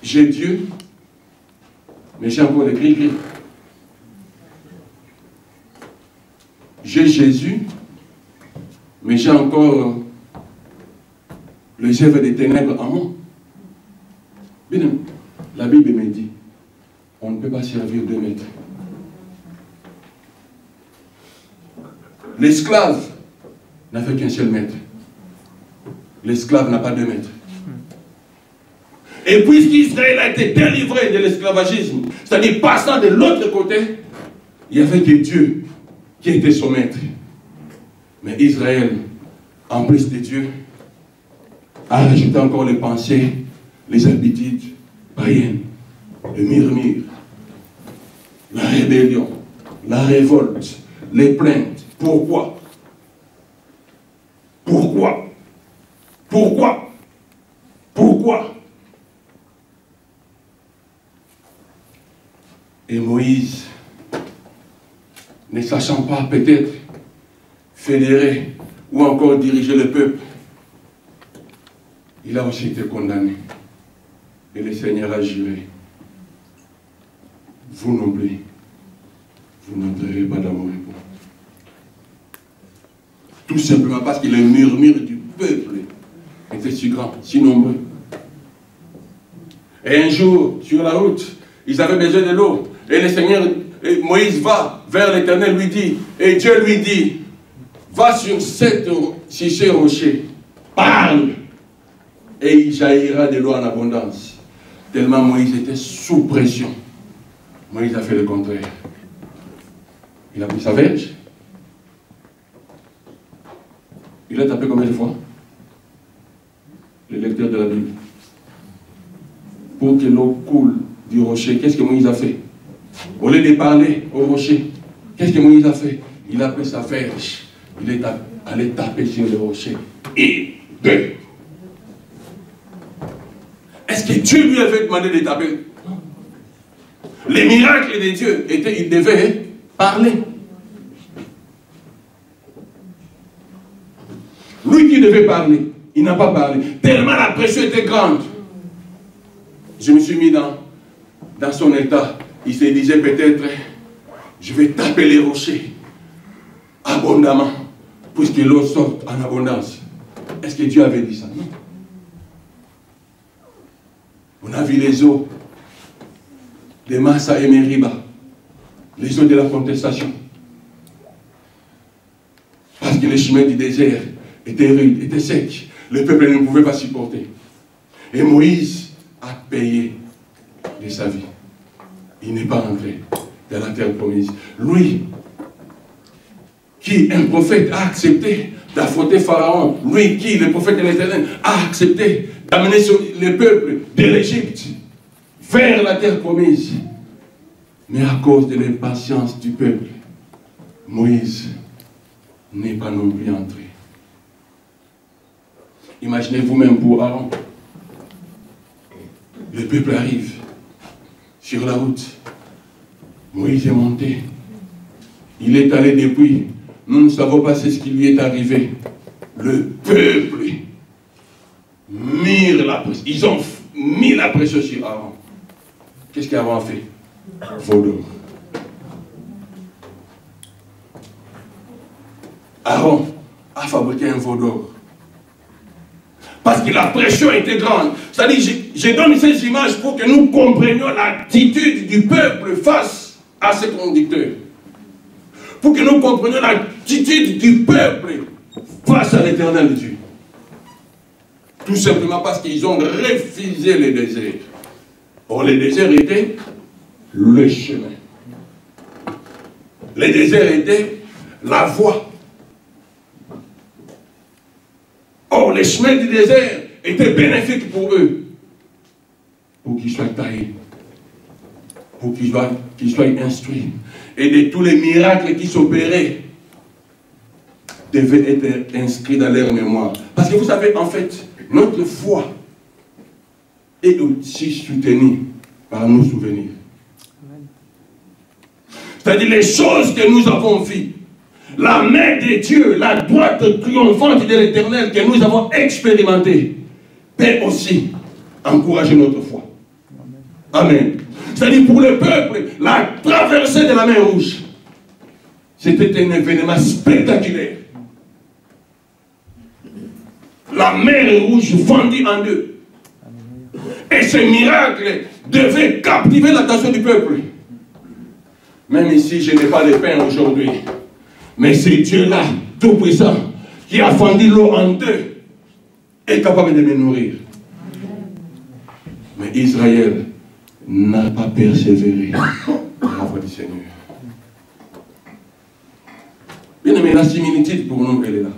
J'ai Dieu, mais j'ai encore les gris-gris. J'ai Jésus, mais j'ai encore les œuvres des ténèbres en moi. Bien, la Bible me dit, on ne peut pas servir deux maîtres. L'esclave n'a fait qu'un seul maître. L'esclave n'a pas deux maîtres. Et puisqu'Israël a été délivré de l'esclavagisme, c'est-à-dire passant de l'autre côté, il n'y avait que Dieu qui était son maître. Mais Israël, en plus de Dieu, a rajouté encore les pensées, les habitudes païennes, le murmure, la rébellion, la révolte, les plaintes. Pourquoi? Pourquoi? Pourquoi? Pourquoi? Et Moïse, ne sachant pas peut-être fédérer ou encore diriger le peuple, il a aussi été condamné. Et le Seigneur a juré, vous non plus, vous n'entrerez pas dans mon repos. Tout simplement parce que le murmure du peuple était si grand, si nombreux. Et un jour, sur la route, ils avaient besoin de l'eau. Et le Seigneur, Moïse va vers l'Éternel, lui dit, et Dieu lui dit, va sur ce rocher, parle, et il jaillira de l'eau en abondance. Tellement Moïse était sous pression. Moïse a fait le contraire. Il a pris sa verge. Il a tapé combien de fois? Le lecteur de la Bible. Pour que l'eau coule du rocher, qu'est-ce que Moïse a fait? Au lieu de parler au rocher, qu'est-ce que Moïse a fait? Il a pris sa verge. Il est allé taper sur le rocher. Et deux. Est-ce que Dieu lui avait demandé de taper? Non. Les miracles de Dieu étaient, il devait parler. Lui qui devait parler, il n'a pas parlé. Tellement la pression était grande. Je me suis mis dans son état. Il se disait peut-être, je vais taper les rochers abondamment, puisque l'eau sort en abondance. Est-ce que Dieu avait dit ça? Non. On a vu les eaux de Massa et Meriba, les eaux de la contestation. Parce que les chemins du désert étaient rudes, étaient secs. Le peuple ne pouvait pas supporter. Et Moïse a payé de sa vie. Il n'est pas entré dans la terre promise. Lui, qui, un prophète, a accepté d'affronter Pharaon. Lui qui, le prophète de l'Éternel, a accepté d'amener le peuple de l'Égypte vers la terre promise. Mais à cause de l'impatience du peuple, Moïse n'est pas non plus entré. Imaginez vous-même pour Aaron. Le peuple arrive sur la route. Moïse est monté. Il est allé depuis. Nous ne savons pas ce qui lui est arrivé. Le peuple mire la pression. Ils ont mis la pression sur Aaron. Qu'est-ce qu'Aaron a fait? Veau d'or. Aaron a fabriqué un veau d'or. Parce que la pression était grande. C'est-à-dire, je donne ces images pour que nous comprenions l'attitude du peuple face à ce conducteur. Pour que nous comprenions l'attitude du peuple face à l'Éternel Dieu. Tout simplement parce qu'ils ont refusé le désert. Or, le désert était le chemin. Le désert était la voie. Or, les chemins du désert étaient bénéfiques pour eux. Pour qu'ils soient taillés. Pour qu'ils soient instruits. Et de tous les miracles qui s'opéraient devaient être inscrits dans leur mémoire. Parce que vous savez, en fait, notre foi est aussi soutenue par nos souvenirs. C'est-à-dire les choses que nous avons vues, la main de Dieu, la droite triomphante de l'Éternel que nous avons expérimentée, peut aussi encourager notre foi. Amen. C'est-à-dire pour le peuple, la traversée de la mer Rouge, c'était un événement spectaculaire. La mer Rouge fondit en deux. Et ce miracle devait captiver l'attention du peuple. Même ici, je n'ai pas de pain aujourd'hui. Mais c'est Dieu-là, tout-puissant, qui a fondu l'eau en deux, est capable de me nourrir. Mais Israël n'a pas persévéré dans la voie du Seigneur. Bien aimé, la similitude pour nous, elle est là.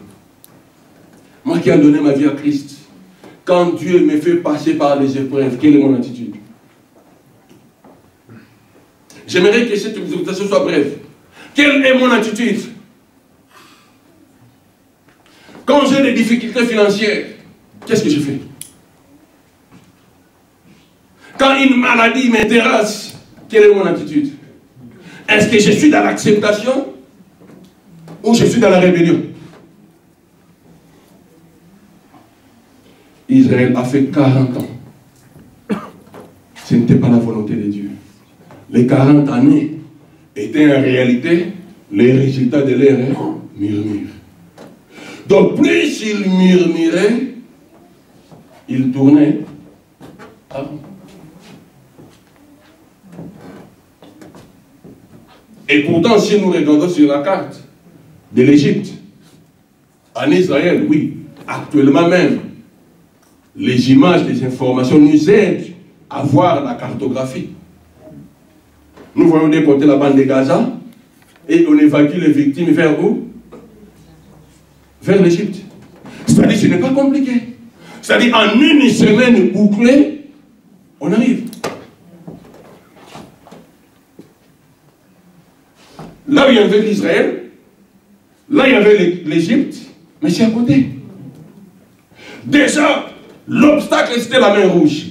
Moi qui ai donné ma vie à Christ, quand Dieu me fait passer par les épreuves, quelle est mon attitude? J'aimerais que cette exhortation soit brève. Quelle est mon attitude? Quand j'ai des difficultés financières, qu'est-ce que je fais? Quand une maladie me terrasse, quelle est mon attitude? Est-ce que je suis dans l'acceptation ou je suis dans la rébellion? Israël a fait 40 ans. Ce n'était pas la volonté de Dieu. Les 40 années étaient en réalité les résultats de leur murmure. Donc plus ils murmuraient, ils tournaient à vous. Et pourtant, si nous regardons sur la carte de l'Égypte, en Israël, oui, actuellement même, les images, les informations nous aident à voir la cartographie. Nous voyons déporter la bande de Gaza et on évacue les victimes vers où? Vers l'Égypte. C'est-à-dire que ce n'est pas compliqué. C'est-à-dire en une semaine bouclée, on arrive. Là où il y avait l'Israël, là il y avait l'Égypte, mais c'est à côté. Déjà, l'obstacle c'était la mer Rouge.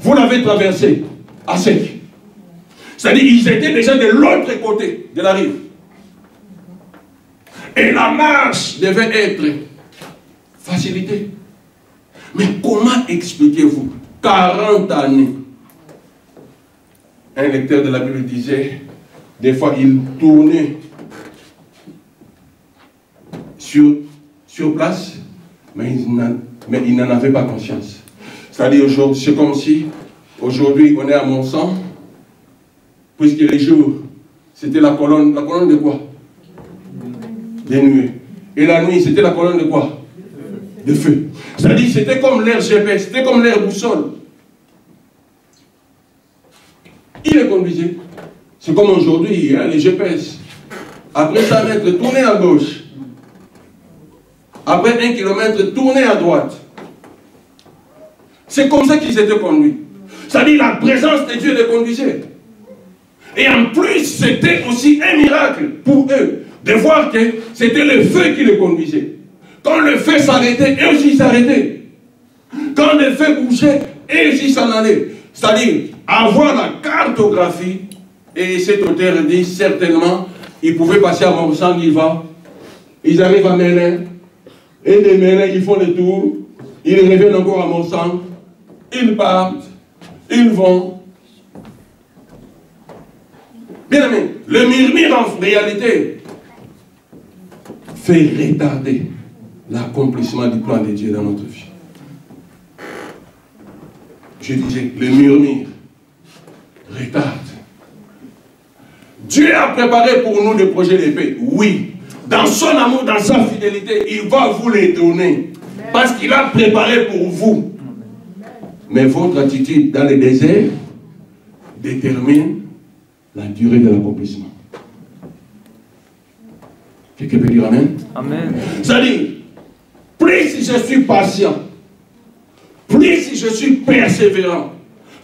Vous l'avez traversé à sec. C'est-à-dire qu'ils étaient déjà de l'autre côté de la rive. Et la marche devait être facilitée. Mais comment expliquez-vous 40 années? Un lecteur de la Bible disait, des fois il tournait sur place, mais il n'en avait pas conscience. C'est-à-dire aujourd'hui, c'est comme si aujourd'hui on est à Mont-Sang, puisque les jours, c'était la colonne de quoi? Des nuées. Et la nuit, c'était la colonne de quoi? De feu. C'est-à-dire c'était comme l'air GPS, c'était comme l'air boussole. Il les conduisait. C'est comme aujourd'hui, hein, les GPS. Après 100 mètres, tournez à gauche. Après 1 kilomètre, tournez à droite. C'est comme ça qu'ils étaient conduits. C'est-à-dire la présence de Dieu les conduisait. Et en plus, c'était aussi un miracle pour eux de voir que c'était le feu qui les conduisait. Quand le feu s'arrêtait, eux aussi s'arrêtaient. Quand le feu bougeait, eux aussi s'en allaient. C'est-à-dire avoir la cartographie, et cet auteur dit certainement, ils pouvaient passer à Mont-Sang, ils arrivent à Mélin, et de Mélin, ils font le tour, ils reviennent encore à Mont-Sang, ils partent, ils vont. Bien aimé, le murmure en réalité fait retarder l'accomplissement du plan de Dieu dans notre vie. Je disais, le murmure retarde. Dieu a préparé pour nous des projets de paix. Oui. Dans son amour, dans sa fidélité, il va vous les donner. Parce qu'il a préparé pour vous. Mais votre attitude dans le désert détermine la durée de l'accomplissement. Quelqu'un peut dire Amen? Amen. C'est-à-dire, plus je suis patient, plus je suis persévérant,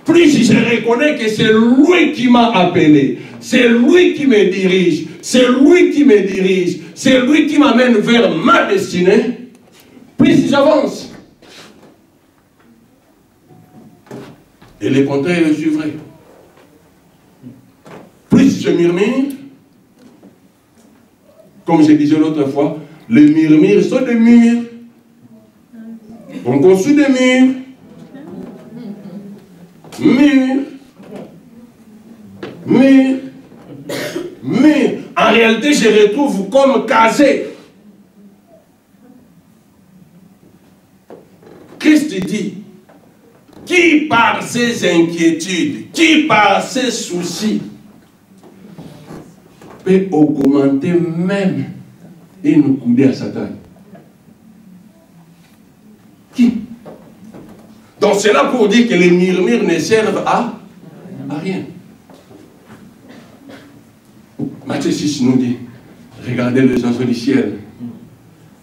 plus je reconnais que c'est lui qui m'a appelé, c'est lui qui me dirige, c'est lui qui me dirige, c'est lui qui m'amène vers ma destinée, plus j'avance. Et le contraire, je suivrai. Plus je murmure, comme je disais l'autre fois, les murmures sont des murs. On construit des murs. Murs. Murs. Murs. En réalité, je retrouve comme casé. Christ dit, qui par ses inquiétudes, qui par ses soucis, peut augmenter même une coudée à Satan. Qui? Donc c'est là pour dire que les murmures ne servent à rien. Matthieu 6 nous dit, regardez les oiseaux du ciel,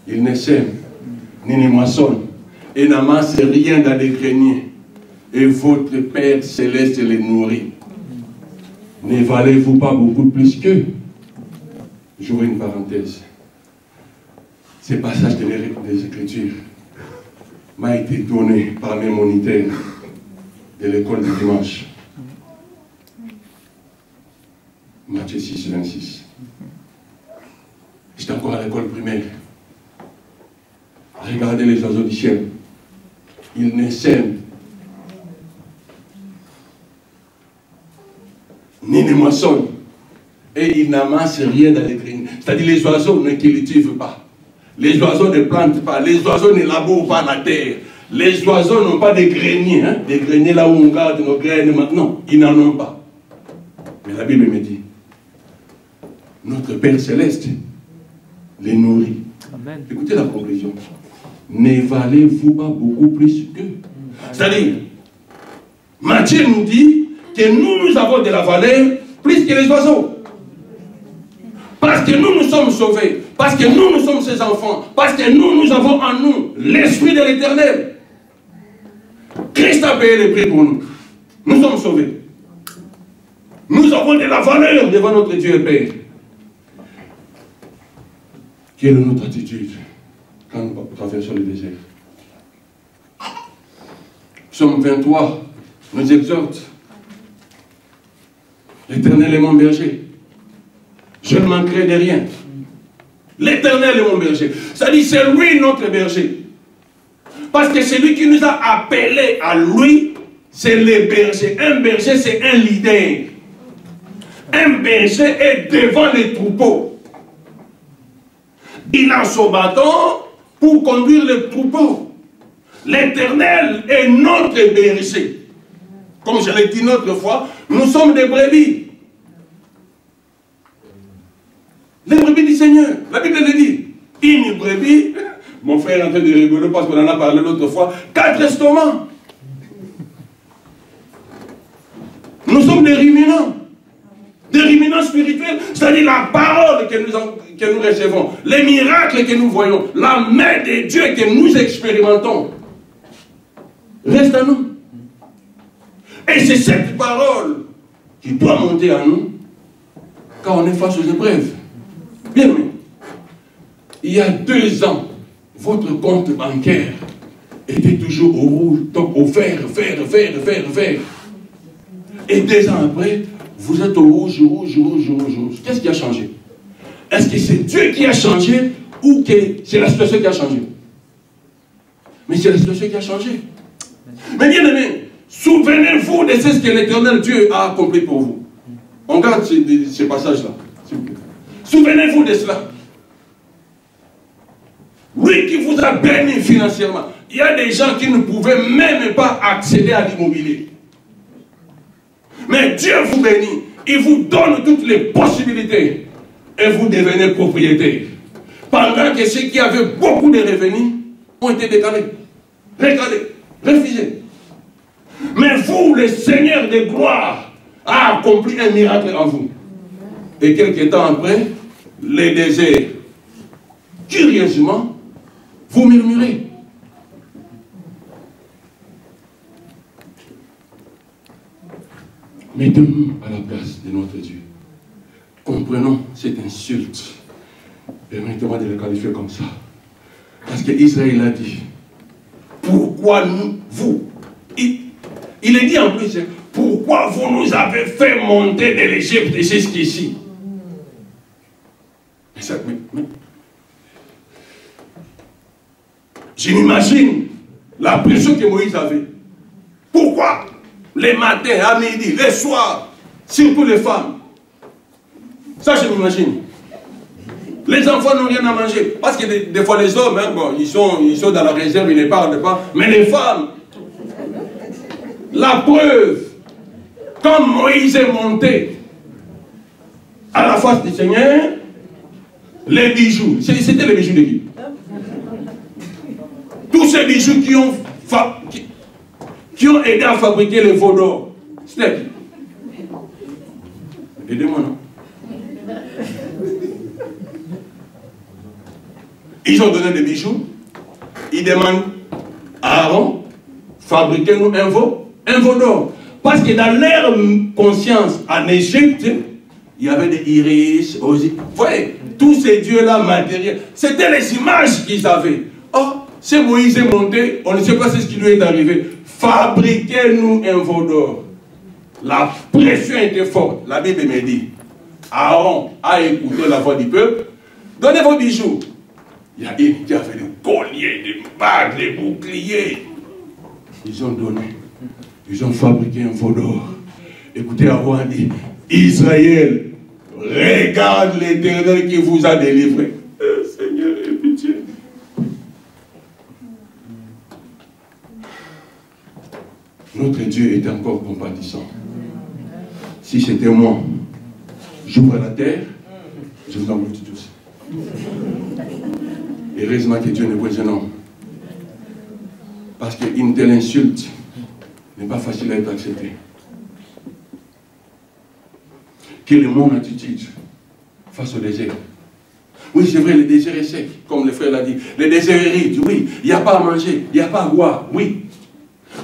ils ne sèment, ni ne moissonnent, et n'amassent rien dans les greniers, et votre Père céleste les nourrit. Ne valez-vous pas beaucoup plus qu'eux? J'ouvre une parenthèse. Ce passage des Écritures m'a été donné par mes moniteurs de l'école du dimanche. Matthieu 6, 26. J'étais encore à l'école primaire. Regardez les oiseaux du ciel. Ils ne sèment, ni ne moissonnent, et ils n'amassent rien dans les greniers. C'est-à-dire les oiseaux ne cultivent pas. Les oiseaux ne plantent pas. Les oiseaux ne labourent pas la terre. Les oiseaux n'ont pas de greniers. Hein? Des greniers là où on garde nos graines maintenant. Ils n'en ont pas. Mais la Bible me dit, notre Père Céleste les nourrit. Amen. Écoutez la conclusion. Ne valez-vous pas beaucoup plus qu'eux? C'est-à-dire, Matthieu nous dit que nous avons de la valeur plus que les oiseaux. Parce que nous sommes sauvés. Parce que nous sommes ses enfants. Parce que nous avons en nous l'Esprit de l'Éternel. Christ a payé le prix pour nous. Nous sommes sauvés. Nous avons de la valeur devant notre Dieu et Père. Quelle est notre attitude quand nous traversons le désert? Psaume 23 nous exhorte. L'Éternel est mon berger. Je ne manquerai de rien. L'Éternel est mon berger. C'est-à-dire, c'est lui notre berger. Parce que c'est lui qui nous a appelés à lui, c'est le berger. Un berger, c'est un leader. Un berger est devant les troupeaux. Il a son bâton pour conduire les troupeaux. L'Éternel est notre berger. Comme je l'ai dit une autre fois, nous sommes des brebis. Les brebis du Seigneur. La Bible le dit. Une brebis, mon frère est en train de rigoler parce qu'on en a parlé l'autre fois, 4 estomacs. Nous sommes des ruminants. Des ruminants spirituels, c'est-à-dire la parole que nous recevons, les miracles que nous voyons, la main de Dieu que nous expérimentons, reste à nous. Et c'est cette parole qui doit monter à nous quand on est face aux épreuves. Bien aimé, il y a 2 ans, votre compte bancaire était toujours au rouge, donc au vert. Et 2 ans après, vous êtes au rouge. Qu'est-ce qui a changé? Est-ce que c'est Dieu qui a changé ou que c'est la situation qui a changé? Mais c'est la situation qui a changé. Mais bien aimé, souvenez-vous de ce que l'Éternel Dieu a accompli pour vous. On garde ce passage-là. Souvenez-vous de cela. Lui qui vous a béni financièrement. Il y a des gens qui ne pouvaient même pas accéder à l'immobilier. Mais Dieu vous bénit. Il vous donne toutes les possibilités. Et vous devenez propriétaire. Pendant que ceux qui avaient beaucoup de revenus ont été décalés, recalés, refusés. Mais vous, le Seigneur de gloire, a accompli un miracle en vous. Et quelques temps après, les déserts, curieusement, Vous murmurez. Mettons-nous à la place de notre Dieu. Comprenons cette insulte. Permettez-moi de le qualifier comme ça. Parce qu'Israël a dit, pourquoi nous, vous, il est dit en plus, pourquoi vous nous avez fait monter de l'Égypte jusqu'ici? Je m'imagine la pression que Moïse avait. Pourquoi les matins, à midi, les soirs, surtout les femmes? Ça, je m'imagine. Les enfants n'ont rien à manger. Parce que des fois, les hommes, hein, bon, ils sont dans la réserve, ils ne parlent pas. Mais les femmes, la preuve, quand Moïse est monté à la face du Seigneur, les bijoux, c'était les bijoux de qui? Tous ces bijoux qui ont aidé à fabriquer les veaux d'or, c'était qui? Aidez-moi, non? Ils ont donné des bijoux. Ils demandent à Aaron, fabriquez-nous un veau d'or. Parce que dans leur conscience, en Égypte, il y avait des iris, aussi. Vous voyez, tous ces dieux-là matériels, c'était les images qu'ils avaient. Or, c'est Moïse est monté, on ne sait pas ce qui lui est arrivé. Fabriquez-nous un veau d'or. La pression était forte. La Bible me dit, Aaron a écouté la voix du peuple. Donnez vos bijoux. Il y a une qui a fait des colliers, des bagues, des boucliers. Ils ont donné. Ils ont fabriqué un veau d'or. Écoutez, Aaron a dit, Israël, regarde l'Éternel qui vous a délivré. Seigneur, aie pitié. Notre Dieu est encore compatissant. Si c'était moi, j'ouvre la terre, je vous engloutis tous. Heureusement que Dieu n'est pas un homme. Parce qu'une telle insulte n'est pas facile à être acceptée. Quelle est mon attitude face au désert? Oui, c'est vrai, le désert est sec, comme le frère l'a dit. Le désert est ride, oui. Il n'y a pas à manger, il n'y a pas à boire, oui.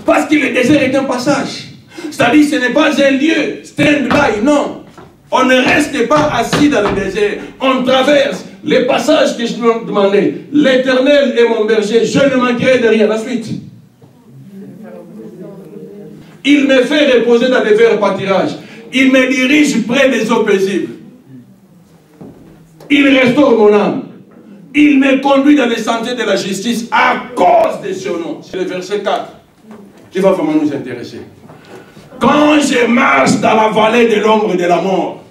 Parce que le désert est un passage. C'est-à-dire, ce n'est pas un lieu, stand-by, non. On ne reste pas assis dans le désert. On traverse les passages que je nous demandais. L'Éternel est mon berger, je ne manquerai de rien. La suite. Il me fait reposer dans les verts pâtirages. Il me dirige près des eaux paisibles. Il restaure mon âme. Il me conduit dans les sentiers de la justice à cause de son nom. C'est le verset 4 qui va vraiment nous intéresser. Quand je marche dans la vallée de l'ombre de la mort,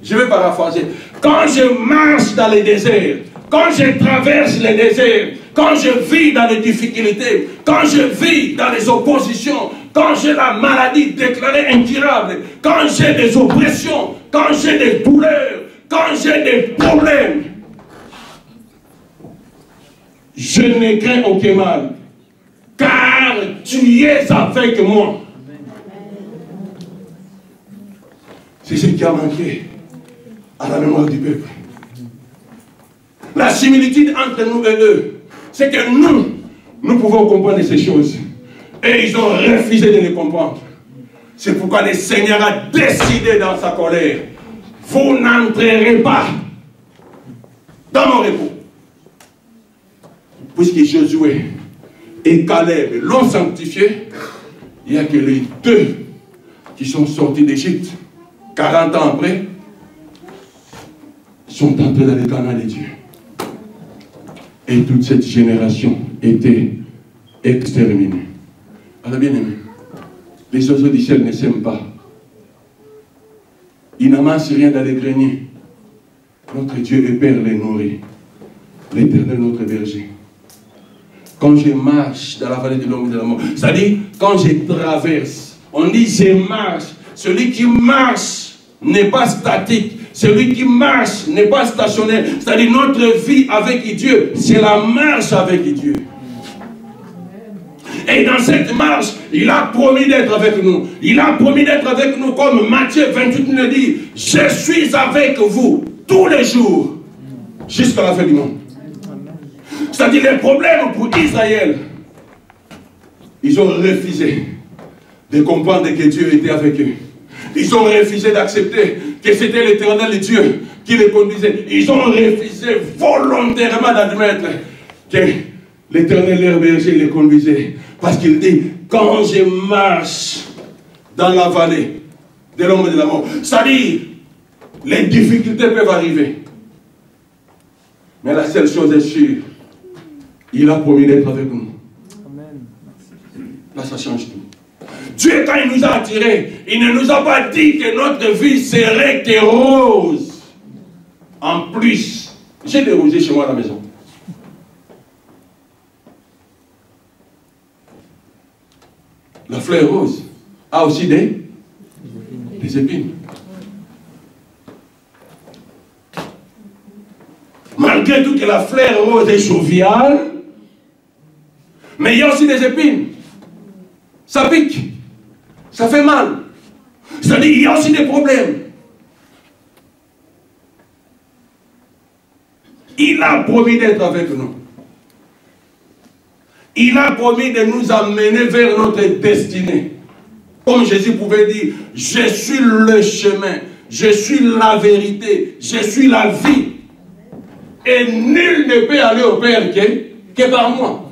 je vais paraphraser. Quand je marche dans les déserts, quand je traverse les déserts, quand je vis dans les difficultés, quand je vis dans les oppositions, quand j'ai la maladie déclarée incurable, quand j'ai des oppressions, quand j'ai des douleurs, quand j'ai des problèmes, je ne crains aucun mal, car tu es avec moi. C'est ce qui a manqué à la mémoire du peuple. La similitude entre nous et eux, c'est que nous pouvons comprendre ces choses. Et ils ont refusé de les comprendre. C'est pourquoi le Seigneur a décidé dans sa colère, vous n'entrerez pas dans mon repos. Puisque Josué et Caleb l'ont sanctifié, il n'y a que les deux qui sont sortis d'Égypte. 40 ans après, sont entrés dans le Canaan de Dieu. Et toute cette génération était exterminée. Alors bien aimé, les oiseaux du ciel ne s'aiment pas. Ils n'amassent rien dans les greniers. Notre Dieu est Père les nourrit. L'Éternel notre berger. Quand je marche dans la vallée de l'ombre de la mort, c'est-à-dire quand je traverse, on dit je marche. Celui qui marche n'est pas statique. Celui qui marche n'est pas stationnaire. C'est-à-dire notre vie avec Dieu, c'est la marche avec Dieu. Et dans cette marche, il a promis d'être avec nous. Il a promis d'être avec nous comme Matthieu 28 nous dit. Je suis avec vous tous les jours jusqu'à la fin du monde. C'est-à-dire les problèmes pour Israël. Ils ont refusé de comprendre que Dieu était avec eux. Ils ont refusé d'accepter que c'était l'Éternel Dieu qui les conduisait. Ils ont refusé volontairement d'admettre que l'Éternel leur berger les conduisait. Parce qu'il dit, quand je marche dans la vallée de l'ombre de la mort, c'est-à-dire, les difficultés peuvent arriver. Mais la seule chose est sûre, il a promis d'être avec nous. Amen. Là, ça change tout. Dieu, quand il nous a attirés, il ne nous a pas dit que notre vie serait que rose. En plus, j'ai des rosiers chez moi à la maison. La fleur rose a aussi des épines. Malgré tout que la fleur rose est joviale, mais il y a aussi des épines. Ça pique. Ça fait mal. C'est-à-dire qu'il y a aussi des problèmes. Il a promis d'être avec nous. Il a promis de nous amener vers notre destinée. Comme Jésus pouvait dire, je suis le chemin, je suis la vérité, je suis la vie. Et nul ne peut aller au Père que par moi.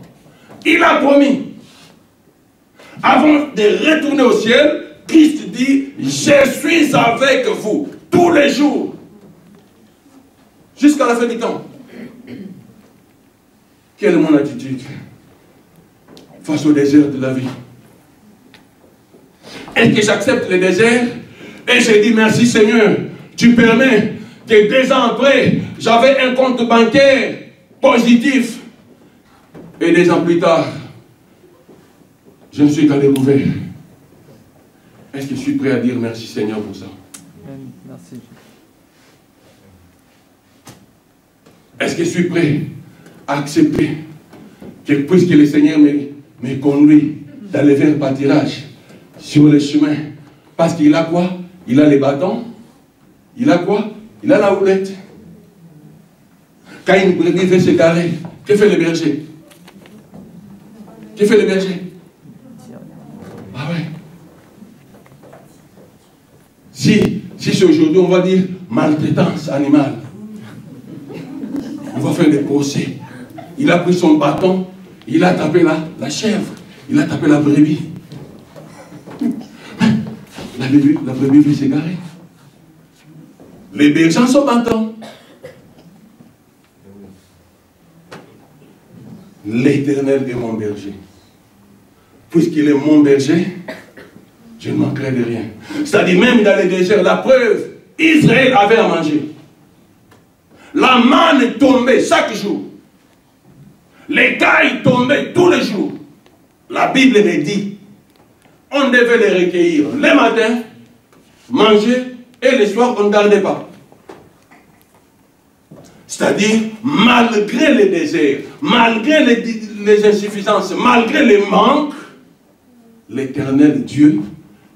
Il a promis. Avant de retourner au ciel, Christ dit, je suis avec vous tous les jours. Jusqu'à la fin du temps. Quelle est mon attitude face au désert de la vie? Est-ce que j'accepte le désert et je dis merci Seigneur, tu permets que 2 ans après, j'avais un compte bancaire positif et 2 ans plus tard, je ne suis qu'à découvert. Est-ce que je suis prêt à dire merci Seigneur pour ça? Merci. Est-ce que je suis prêt à accepter que puisque le Seigneur me conduit dans les verts pâtirages sur le chemin, parce qu'il a quoi? Il a les bâtons, il a quoi? Il a la houlette. Quand une brebis veut se garer, que fait le berger? Que fait le berger? Ah ouais. Si c'est aujourd'hui, on va dire maltraitance animale. On va faire des procès. Il a pris son bâton, il a tapé la chèvre, il a tapé la brebis. La brebis veut s'égarer. Les bergers sont bâtons. L'Éternel est mon berger. Puisqu'il est mon berger, je ne manquerai de rien. C'est-à-dire même dans les déserts, la preuve, Israël avait à manger. La manne tombait chaque jour. Les cailles tombaient tous les jours. La Bible me dit, on devait les recueillir le matin, manger, et le soir, on ne gardait pas. C'est-à-dire, malgré les déserts, malgré les insuffisances, malgré les manques, l'Éternel Dieu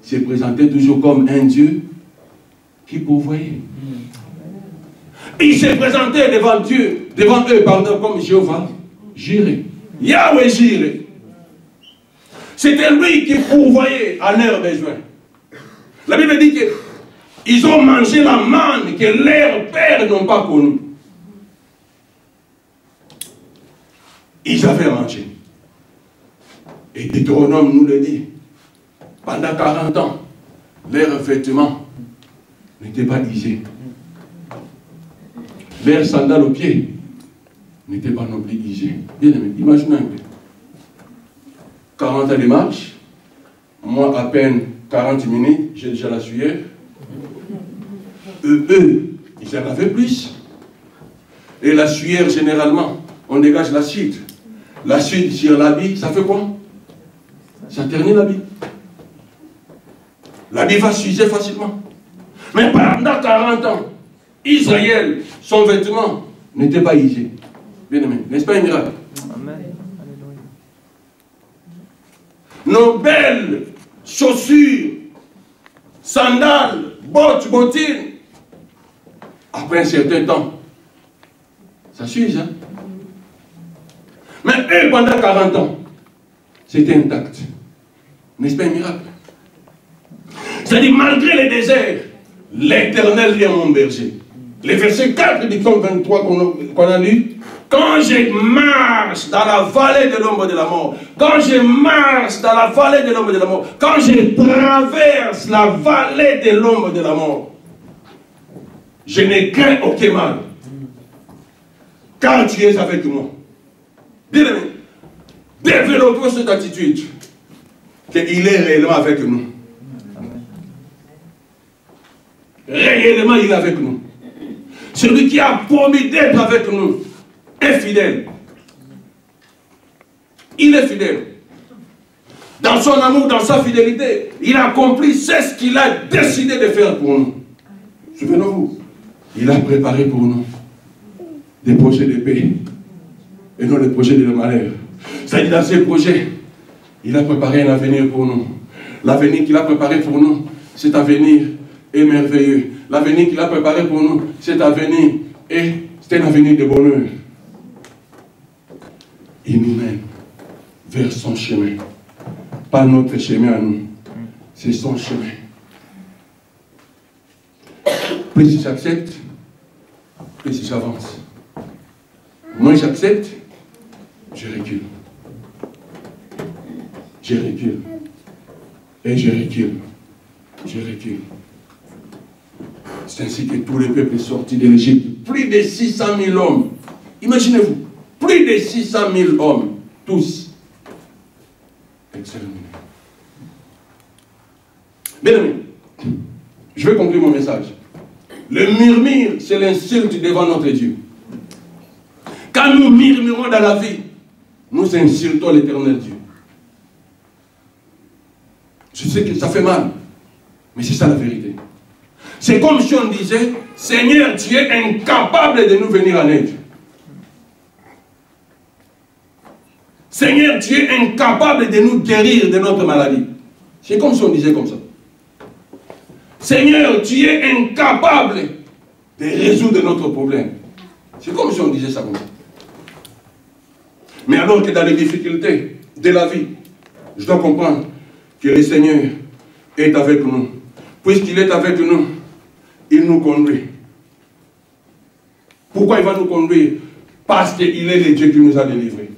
s'est présenté toujours comme un Dieu qui pourvoyait. Il s'est présenté devant eux, comme Jéhovah, Jireh. Yahweh Jireh. C'était lui qui pourvoyait à leurs besoins. La Bible dit qu'ils ont mangé la manne que leurs pères n'ont pas connue. Ils avaient à manger. Et Deutéronome nous le dit. Pendant 40 ans, leurs vêtements n'étaient pas usés. Leurs sandales aux pieds n'étaient pas non plus usés. Bien aimé, imaginez un peu. 40 ans de marche, moi à peine 40 minutes, j'ai déjà la sueur. Eux, ils en avaient plus. Et la sueur, généralement, on dégage l'acide. L'acide sur l'habit, ça fait quoi? Ça ternit l'habit. L'habit va s'user facilement. Mais pendant 40 ans, Israël, son vêtement n'était pas usé. Bien aimé, n'est-ce pas un miracle? Amen. Nos belles chaussures, sandales, bottes, bottines, après un certain temps, ça s'use, hein? Mais eux, pendant 40 ans, c'était intact. N'est-ce pas un miracle? C'est-à-dire, malgré les déserts, l'Éternel est mon berger. Les versets 4 du psaume 23 qu'on a lu. Quand je marche dans la vallée de l'ombre de la mort, quand je marche dans la vallée de l'ombre de la mort, quand je traverse la vallée de l'ombre de la mort, je n'ai craint aucun mal. Car tu es avec moi. Bien-aimé, développons cette attitude qu'il est réellement avec nous. Réellement, il est avec nous. Celui qui a promis d'être avec nous est fidèle. Il est fidèle. Dans son amour, dans sa fidélité, il a accompli ce qu'il a décidé de faire pour nous. Souvenez-vous, il a préparé pour nous des projets de paix et non des projets de malheur. C'est-à-dire, dans ces projets, il a préparé un avenir pour nous. L'avenir qu'il a préparé pour nous, cet avenir est merveilleux. L'avenir qu'il a préparé pour nous, cet avenir c'est un avenir de bonheur. Il nous mène vers son chemin. Pas notre chemin à nous. C'est son chemin. Plus j'accepte, plus j'avance. Moins j'accepte, je recule. Je recule. Et je recule. Je recule. C'est ainsi que tous les peuples sont sortis de l'Égypte. Plus de 600 000 hommes. Imaginez-vous. Plus de 600 000 hommes. Tous. Exterminés. Bien aimé, je vais conclure mon message. Le murmure, c'est l'insulte devant notre Dieu. Quand nous murmurons dans la vie, nous insultons l'Éternel Dieu. Je sais que ça fait mal, mais c'est ça la vérité. C'est comme si on disait, Seigneur, tu es incapable de nous venir en aide. Seigneur, tu es incapable de nous guérir de notre maladie. C'est comme si on disait comme ça. Seigneur, tu es incapable de résoudre notre problème. C'est comme si on disait ça comme ça. Mais alors que dans les difficultés de la vie, je dois comprendre que le Seigneur est avec nous. Puisqu'il est avec nous, il nous conduit. Pourquoi il va nous conduire? Parce qu'il est le Dieu qui nous a délivrés.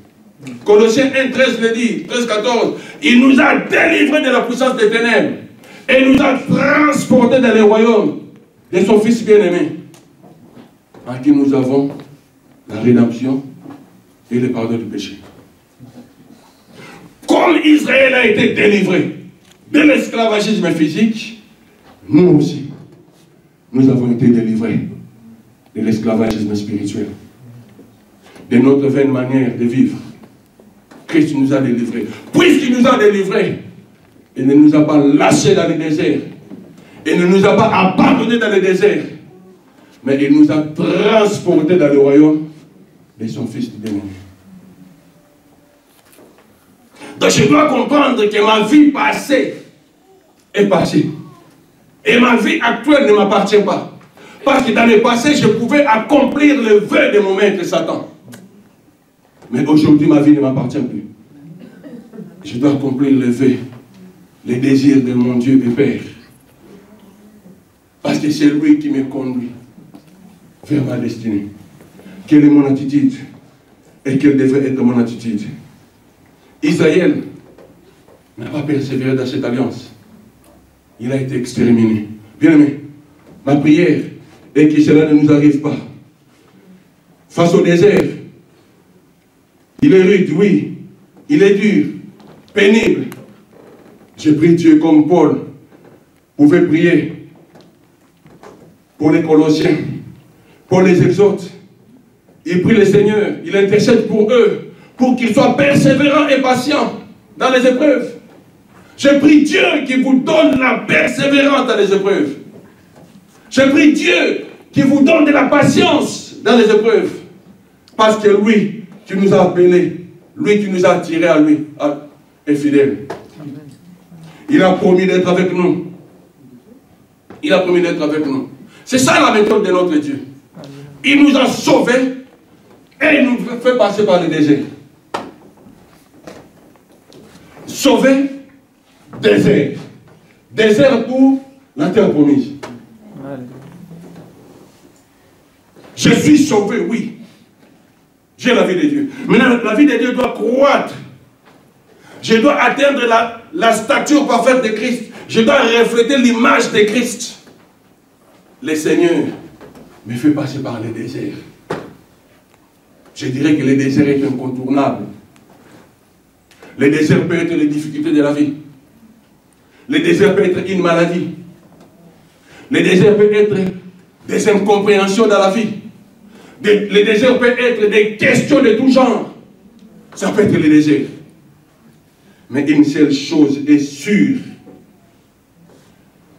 Colossiens 1, 13 le dit, 13, 14. Il nous a délivrés de la puissance des ténèbres et nous a transportés dans le royaume de son Fils bien-aimé, en qui nous avons la rédemption et le pardon du péché. Comme Israël a été délivré de l'esclavagisme physique, nous aussi, nous avons été délivrés de l'esclavagisme spirituel, de notre vaine manière de vivre. Christ nous a délivrés. Puisqu'il nous a délivrés, il ne nous a pas lâchés dans le désert. Il ne nous a pas abandonnés dans le désert. Mais il nous a transportés dans le royaume de son Fils bien-aimé. Donc je dois comprendre que ma vie passée est passée. Et ma vie actuelle ne m'appartient pas. Parce que dans le passé, je pouvais accomplir le vœu de mon maître Satan. Mais aujourd'hui, ma vie ne m'appartient plus. Je dois accomplir le vœu, les désirs de mon Dieu et Père. Parce que c'est lui qui me conduit vers ma destinée. Quelle est mon attitude? Et quelle devrait être mon attitude? Israël n'a pas persévéré dans cette alliance. Il a été exterminé. Bien aimé, ma prière est que cela ne nous arrive pas. Face au désert, il est rude, oui. Il est dur, pénible. Je prie Dieu comme Paul pouvait prier pour les Colossiens, pour les exhorte. Il prie le Seigneur, il intercède pour eux, pour qu'ils soient persévérants et patients dans les épreuves. Je prie Dieu qui vous donne la persévérance dans les épreuves. Je prie Dieu qui vous donne de la patience dans les épreuves. Parce que lui qui nous a appelés, lui qui nous a attirés à lui, est fidèle. Il a promis d'être avec nous. Il a promis d'être avec nous. C'est ça la méthode de notre Dieu. Il nous a sauvés et il nous fait passer par le désert. Sauvé, désert. Désert pour la terre promise. Je suis sauvé, oui. J'ai la vie de Dieu. Maintenant, la vie de Dieu doit croître. Je dois atteindre la stature parfaite de Christ. Je dois refléter l'image de Christ. Le Seigneur me fait passer par les déserts. Je dirais que le désert est incontournable. Le désert peut être les difficultés de la vie. Le désert peut être une maladie. Le désert peut être des incompréhensions dans la vie. Le désert peut être des questions de tout genre. Ça peut être le désert. Mais une seule chose est sûre,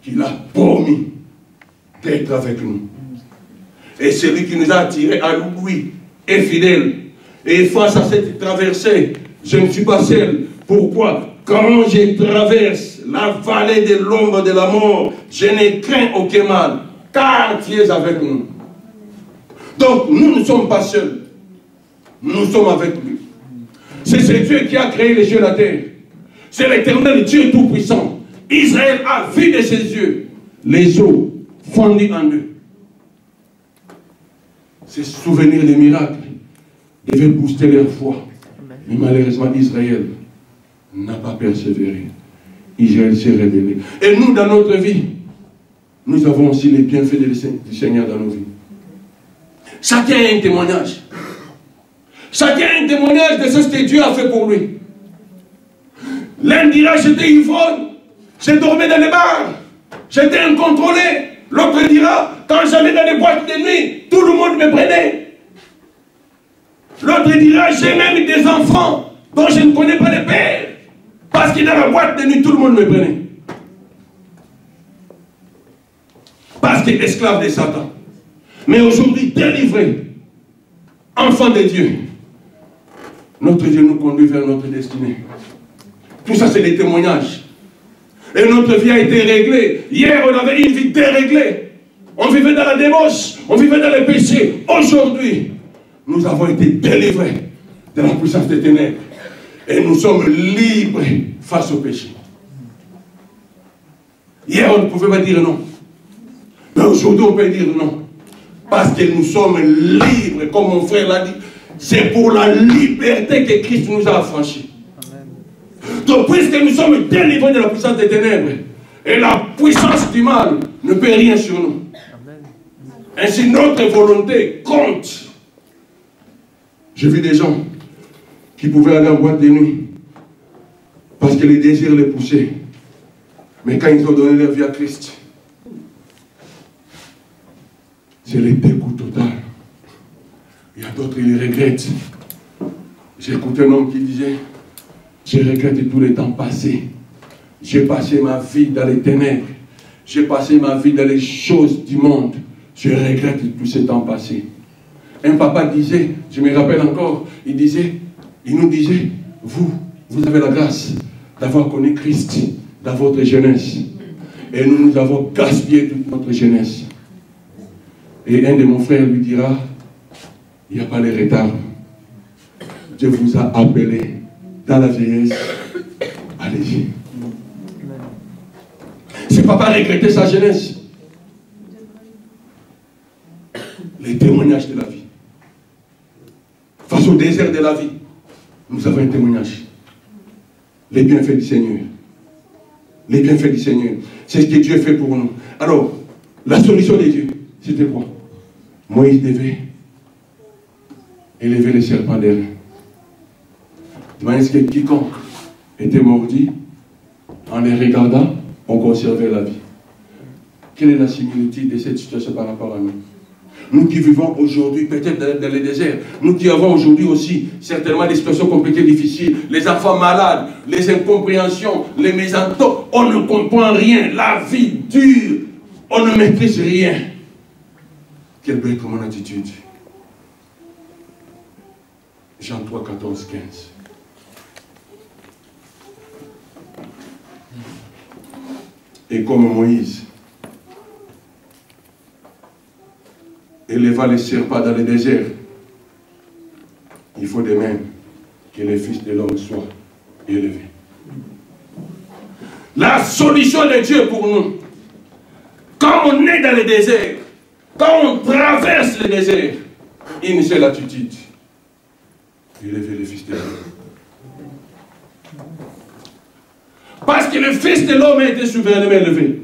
qu'il a promis d'être avec nous. Et celui qui nous a attirés à lui est fidèle. Et face à cette traversée, je ne suis pas seul. Pourquoi? Quand je traverse la vallée de l'ombre de la mort, je ne crains aucun mal, car tu es avec nous. Donc, nous ne sommes pas seuls. Nous sommes avec lui. C'est ce Dieu qui a créé les cieux et la terre. C'est l'Éternel Dieu Tout-Puissant. Israël a vu de ses yeux les eaux fondues en eux. Ces souvenirs des miracles devaient booster leur foi. Mais malheureusement, Israël n'a pas persévéré. Israël s'est rebellé. Et nous, dans notre vie, nous avons aussi les bienfaits du Seigneur dans nos vies. Chacun a un témoignage. Chacun a un témoignage de ce que Dieu a fait pour lui. L'un dira, j'étais ivrogne, j'ai dormi dans les bars, j'étais incontrôlé. L'autre dira, quand j'allais dans les boîtes de nuit, tout le monde me prenait. L'autre dira, j'ai même des enfants dont je ne connais pas le père. Parce que dans la boîte de nuit, tout le monde me prenait. Parce qu'il est esclave de Satan. Mais aujourd'hui, délivré, enfant de Dieu, notre Dieu nous conduit vers notre destinée. Tout ça, c'est des témoignages. Et notre vie a été réglée. Hier, on avait une vie déréglée. On vivait dans la débauche, on vivait dans les péchés. Aujourd'hui, nous avons été délivrés de la puissance des ténèbres. Et nous sommes libres face au péché. Hier, on ne pouvait pas dire non. Mais aujourd'hui, on peut dire non. Parce que nous sommes libres, comme mon frère l'a dit. C'est pour la liberté que Christ nous a affranchis. Donc, puisque nous sommes délivrés de la puissance des ténèbres, et la puissance du mal ne peut rien sur nous. Ainsi, notre volonté compte. J'ai vu des gens qui pouvaient aller en boîte de nuit parce que les désirs les poussaient. Mais quand ils ont donné leur vie à Christ, c'est le dégoût total. Il y a d'autres qui les regrettent. J'ai écouté un homme qui disait, je regrette tous les temps passés. J'ai passé ma vie dans les ténèbres. J'ai passé ma vie dans les choses du monde. Je regrette tous ces temps passés. Un papa disait, je me rappelle encore, il nous disait, vous avez la grâce d'avoir connu Christ dans votre jeunesse. Et nous avons gaspillé toute notre jeunesse. Et un de mon frères lui dira, il n'y a pas de retard. Dieu vous a appelé dans la vieillesse. Allez-y. Ce papa regrettait sa jeunesse. Les témoignages de la vie. Face au désert de la vie, nous avons un témoignage. Les bienfaits du Seigneur. Les bienfaits du Seigneur. C'est ce que Dieu fait pour nous. Alors, la solution de Dieu, c'était quoi? Moïse devait élever les serpents d'air. De manière que quiconque était mordu, en les regardant, on conservait la vie. Quelle est la similitude de cette situation par rapport à nous? Nous qui vivons aujourd'hui, peut-être dans les déserts, nous qui avons aujourd'hui aussi certainement des situations compliquées, difficiles, les enfants malades, les incompréhensions, les mésententes, on ne comprend rien, la vie dure, on ne maîtrise rien. Quelle peut être mon attitude? Jean 3, 14, 15. Et comme Moïse éleva les serpents dans le désert, il faut de même que les fils de l'homme soient élevés. La solution de Dieu pour nous, quand on est dans le désert, quand on traverse le désert, une seule attitude, élever le Fils de l'homme. Parce que le Fils de l'homme a été souverainement élevé.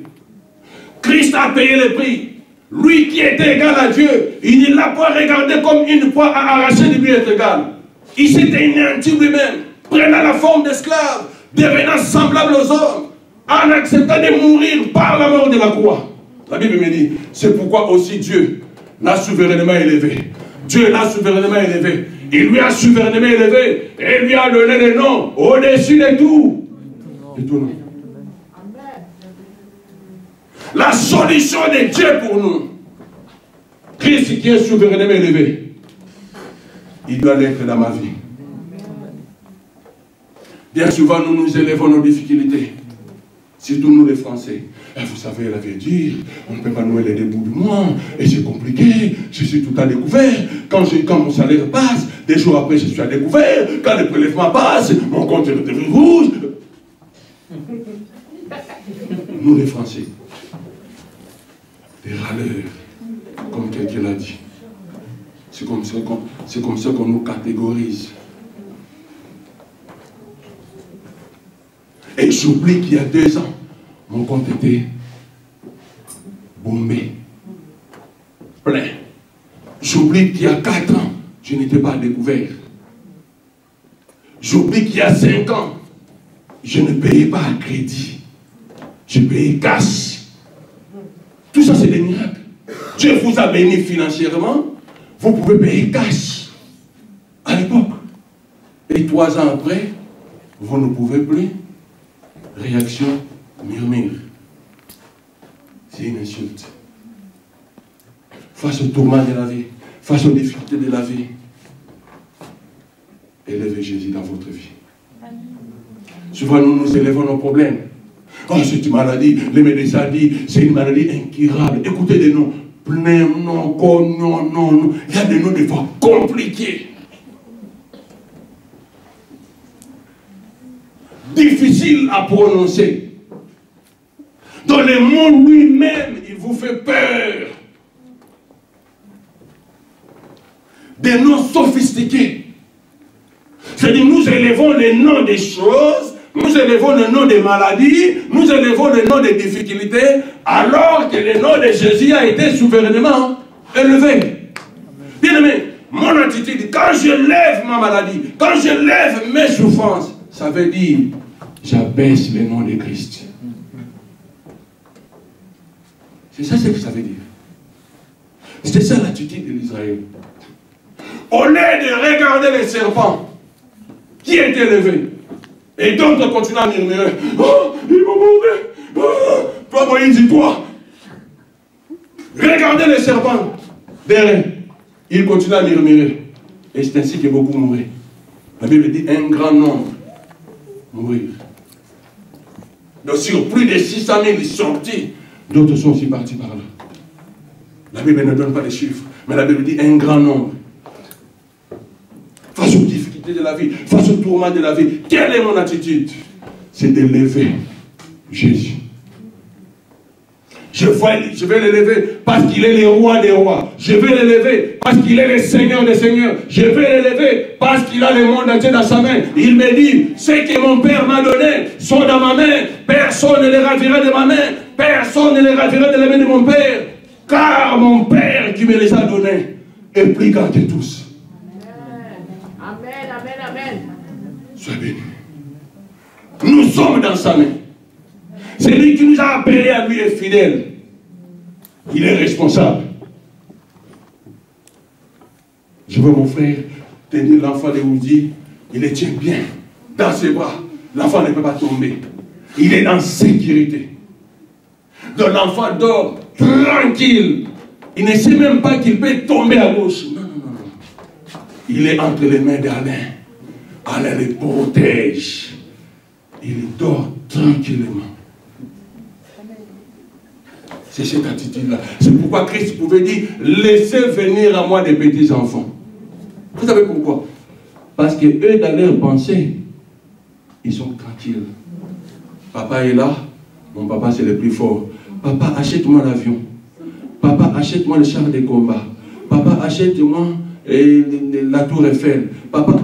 Christ a payé le prix. Lui qui était égal à Dieu, il ne l'a pas regardé comme une proie à arracher de lui être égal. Il s'est anéanti lui-même, prenant la forme d'esclave, devenant semblable aux hommes, en acceptant de mourir par la mort de la croix. La Bible me dit, c'est pourquoi aussi Dieu l'a souverainement élevé. Dieu l'a souverainement élevé. Il lui a souverainement élevé et lui a donné le nom au-dessus de tout. De tout nom. La solution de Dieu pour nous, Christ qui est souverainement élevé, il doit l'être dans ma vie. Bien souvent, nous nous élevons nos difficultés, surtout nous les Français. Et vous savez, elle avait dit, on ne peut pas nouer les débouts du mois, et c'est compliqué, je suis tout à découvert. Quand mon salaire passe, des jours après, je suis à découvert. Quand le prélèvement passe, mon compte est devenu rouge. Nous les Français, des râleurs, comme quelqu'un l'a dit. C'est comme ça qu'on nous catégorise. Et j'oublie qu'il y a 2 ans, mon compte était bombé, plein. J'oublie qu'il y a 4 ans, je n'étais pas découvert. J'oublie qu'il y a 5 ans, je ne payais pas à crédit. Je payais cash. Tout ça, c'est des miracles. Dieu vous a béni financièrement, vous pouvez payer cash. À l'époque. Et 3 ans après, vous ne pouvez plus. Réaction, murmure. C'est une insulte. Face au tourment de la vie, face aux difficultés de la vie, élevez Jésus dans votre vie. Souvent, nous nous élevons nos problèmes. Oh, c'est une maladie, les médecins disent, c'est une maladie incurable. Écoutez des noms, plein non, non. Il y a des noms des fois compliqués. Difficile à prononcer. Dans le mot lui-même, il vous fait peur. Des noms sophistiqués. C'est-à-dire, nous élevons les noms des choses, nous élevons le nom des maladies, nous élevons le nom des difficultés, alors que le nom de Jésus a été souverainement élevé. Bien-aimé, mon attitude, quand je lève ma maladie, quand je lève mes souffrances, ça veut dire, j'abaisse le nom de Christ. C'est ça ce que ça veut dire. C'est ça l'attitude de l'Israël. Au lieu de regarder les serpents qui étaient élevés, et d'autres continuent à murmurer, oh, ils vont mourir, oh, toi Moïse, dis-toi. Regardez les serpents derrière, ils continuent à murmurer. Et c'est ainsi que beaucoup mourraient. La Bible dit un grand nombre mourir. Donc sur plus de 600 000 sortis, d'autres sont aussi partis par là. La Bible ne donne pas les chiffres, mais la Bible dit un grand nombre. Face aux difficultés de la vie, face aux tourments de la vie, quelle est mon attitude? C'est d'élever Jésus. Je vais l'élever parce qu'il est le roi des rois. Je vais l'élever parce qu'il est le Seigneur des seigneurs. Je vais l'élever parce qu'il a le monde entier dans sa main. Il me dit, ce que mon Père m'a donné sont dans ma main. Personne ne les ravira de ma main. Personne ne les ravira de la main de mon Père. Car mon Père qui me les a donnés est plus grand que tous. Amen, amen, amen. Sois béni. Nous sommes dans sa main. C'est lui qui nous a appelés à lui est fidèle. Il est responsable. Je veux, mon frère, tenir l'enfant de Oudi. Il le tient bien dans ses bras. L'enfant ne peut pas tomber. Il est en sécurité. Donc l'enfant dort tranquille. Il ne sait même pas qu'il peut tomber à gauche. Non. Il est entre les mains d'Alain. Alain le protège. Il dort tranquillement. C'est cette attitude-là. C'est pourquoi Christ pouvait dire, laissez venir à moi des petits enfants. Vous savez pourquoi? Parce que eux, dans leur pensée, ils sont tranquilles. Papa est là, Mon papa, c'est le plus fort. Papa, achète-moi l'avion. Papa, achète-moi le char de combat. Papa, achète-moi la tour Eiffel. Papa,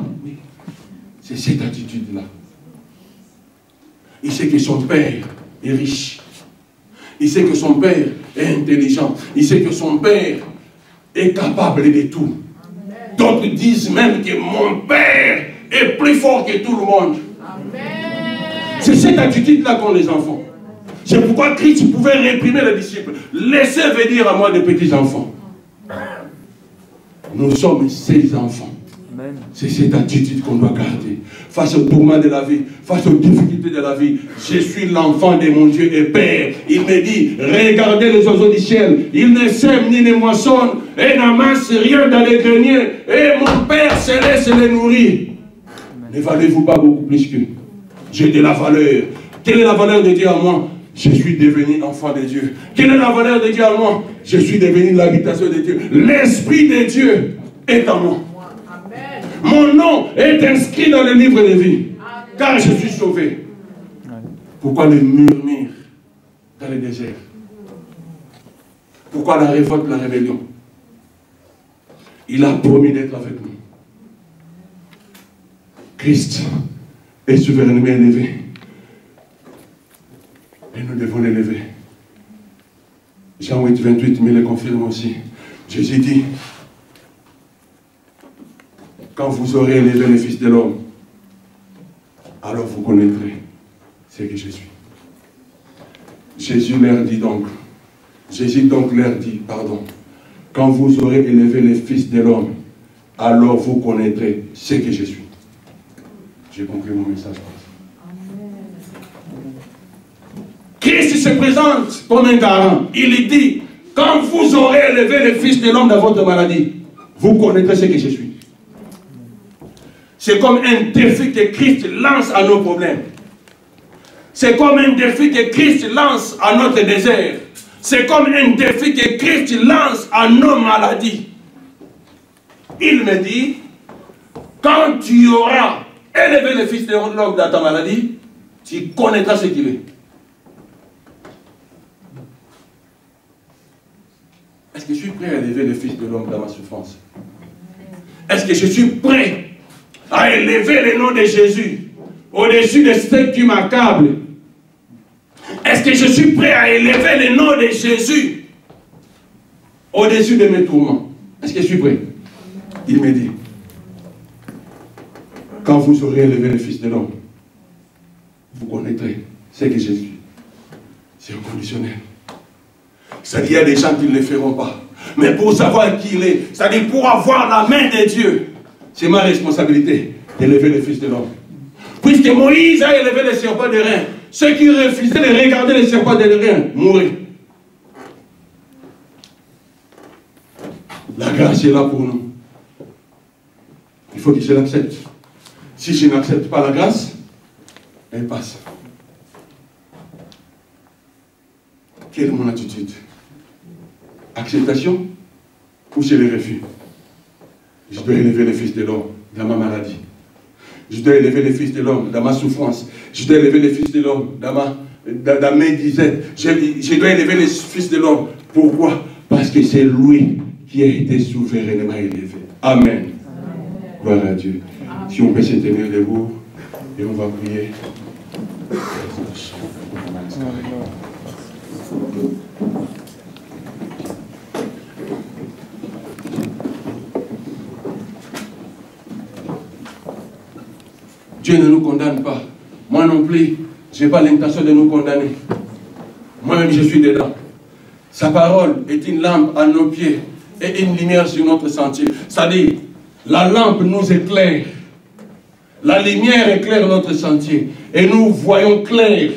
c'est cette attitude-là. Il sait que son père est riche. Il sait que son père est intelligent. Il sait que son père est capable de tout. D'autres disent même que mon père est plus fort que tout le monde. C'est cette attitude-là qu'ont les enfants. C'est pourquoi Christ pouvait réprimer les disciples. Laissez venir à moi des petits enfants. Nous sommes ses enfants. C'est cette attitude qu'on doit garder. Face aux tourments de la vie, face aux difficultés de la vie. Je suis l'enfant de mon Dieu et Père. Il me dit, regardez les oiseaux du ciel. Ils ne sèment ni ne moissonnent et n'amassent rien dans les greniers. Et mon Père céleste les nourrit. Ne valez-vous pas beaucoup plus que j'ai de la valeur. Quelle est la valeur de Dieu à moi? Je suis devenu enfant de Dieu. Quelle est la valeur de Dieu à moi? Je suis devenu l'habitation de Dieu. L'Esprit de Dieu est en moi. Mon nom est inscrit dans le livre de vie. Car je suis sauvé. Pourquoi le murmure dans le désert? Pourquoi la révolte, la rébellion? Il a promis d'être avec nous. Christ est souverainement élevé. Et nous devons l'élever. Jean 8, 28 me le confirme aussi. Jésus dit, quand vous aurez élevé le Fils de l'homme, alors vous connaîtrez ce que je suis. Jésus leur dit donc, quand vous aurez élevé le Fils de l'homme, alors vous connaîtrez ce que je suis. J'ai conclu mon message. Christ se présente comme un garant. Il dit, quand vous aurez élevé le Fils de l'homme dans votre maladie, vous connaîtrez ce que je suis. C'est comme un défi que Christ lance à nos problèmes. C'est comme un défi que Christ lance à notre désert. C'est comme un défi que Christ lance à nos maladies. Il me dit, quand tu auras élevé le Fils de l'homme dans ta maladie, tu connaîtras ce qu'il est. Est-ce que je suis prêt à élever le Fils de l'homme dans ma souffrance? Est-ce que je suis prêt à élever le nom de Jésus au-dessus de ce qui m'accable? Est-ce que je suis prêt à élever le nom de Jésus au-dessus de mes tourments? Est-ce que je suis prêt? Il me dit, quand vous aurez élevé le Fils de l'homme, vous connaîtrez ce que je suis. C'est inconditionnel. C'est-à-dire, il y a des gens qui ne le feront pas. Mais pour savoir qui il est, c'est-à-dire pour avoir la main de Dieu, c'est ma responsabilité d'élever le Fils de l'homme. Puisque Moïse a élevé le serpent de rein, ceux qui refusaient de regarder le serpent de rein mourraient. La grâce est là pour nous. Il faut que je l'accepte. Si je n'accepte pas la grâce, elle passe. Quelle est mon attitude? Acceptation ou c'est le refus? Je dois élever le Fils de l'homme dans ma maladie. Je dois élever le Fils de l'homme dans ma souffrance. Je dois élever le Fils de l'homme dans mes dizaines. Je dois élever le Fils de l'homme. Pourquoi? Parce que c'est lui qui a été souverainement élevé. Amen. Amen. Gloire à Dieu. Amen. Si on peut se tenir debout et on va prier. Dieu ne nous condamne pas. Moi non plus, je n'ai pas l'intention de nous condamner. Moi-même, je suis dedans. Sa parole est une lampe à nos pieds et une lumière sur notre sentier. C'est-à-dire, la lampe nous éclaire. La lumière éclaire notre sentier. Et nous voyons clair.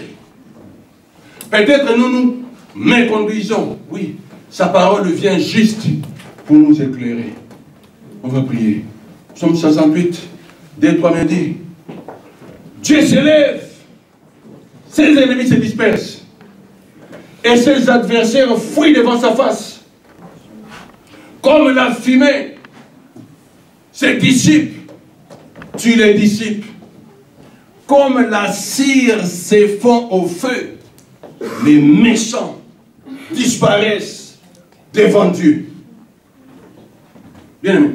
Peut-être nous nous méconduisons. Oui, sa parole vient juste pour nous éclairer. On va prier. Psaume 68, 2-3 me dit, Dieu s'élève, ses ennemis se dispersent, et ses adversaires fuient devant sa face. Comme la fumée, ses disciples, tu les disciples. Comme la cire se fond au feu, les méchants disparaissent devant Dieu. Bien aimé,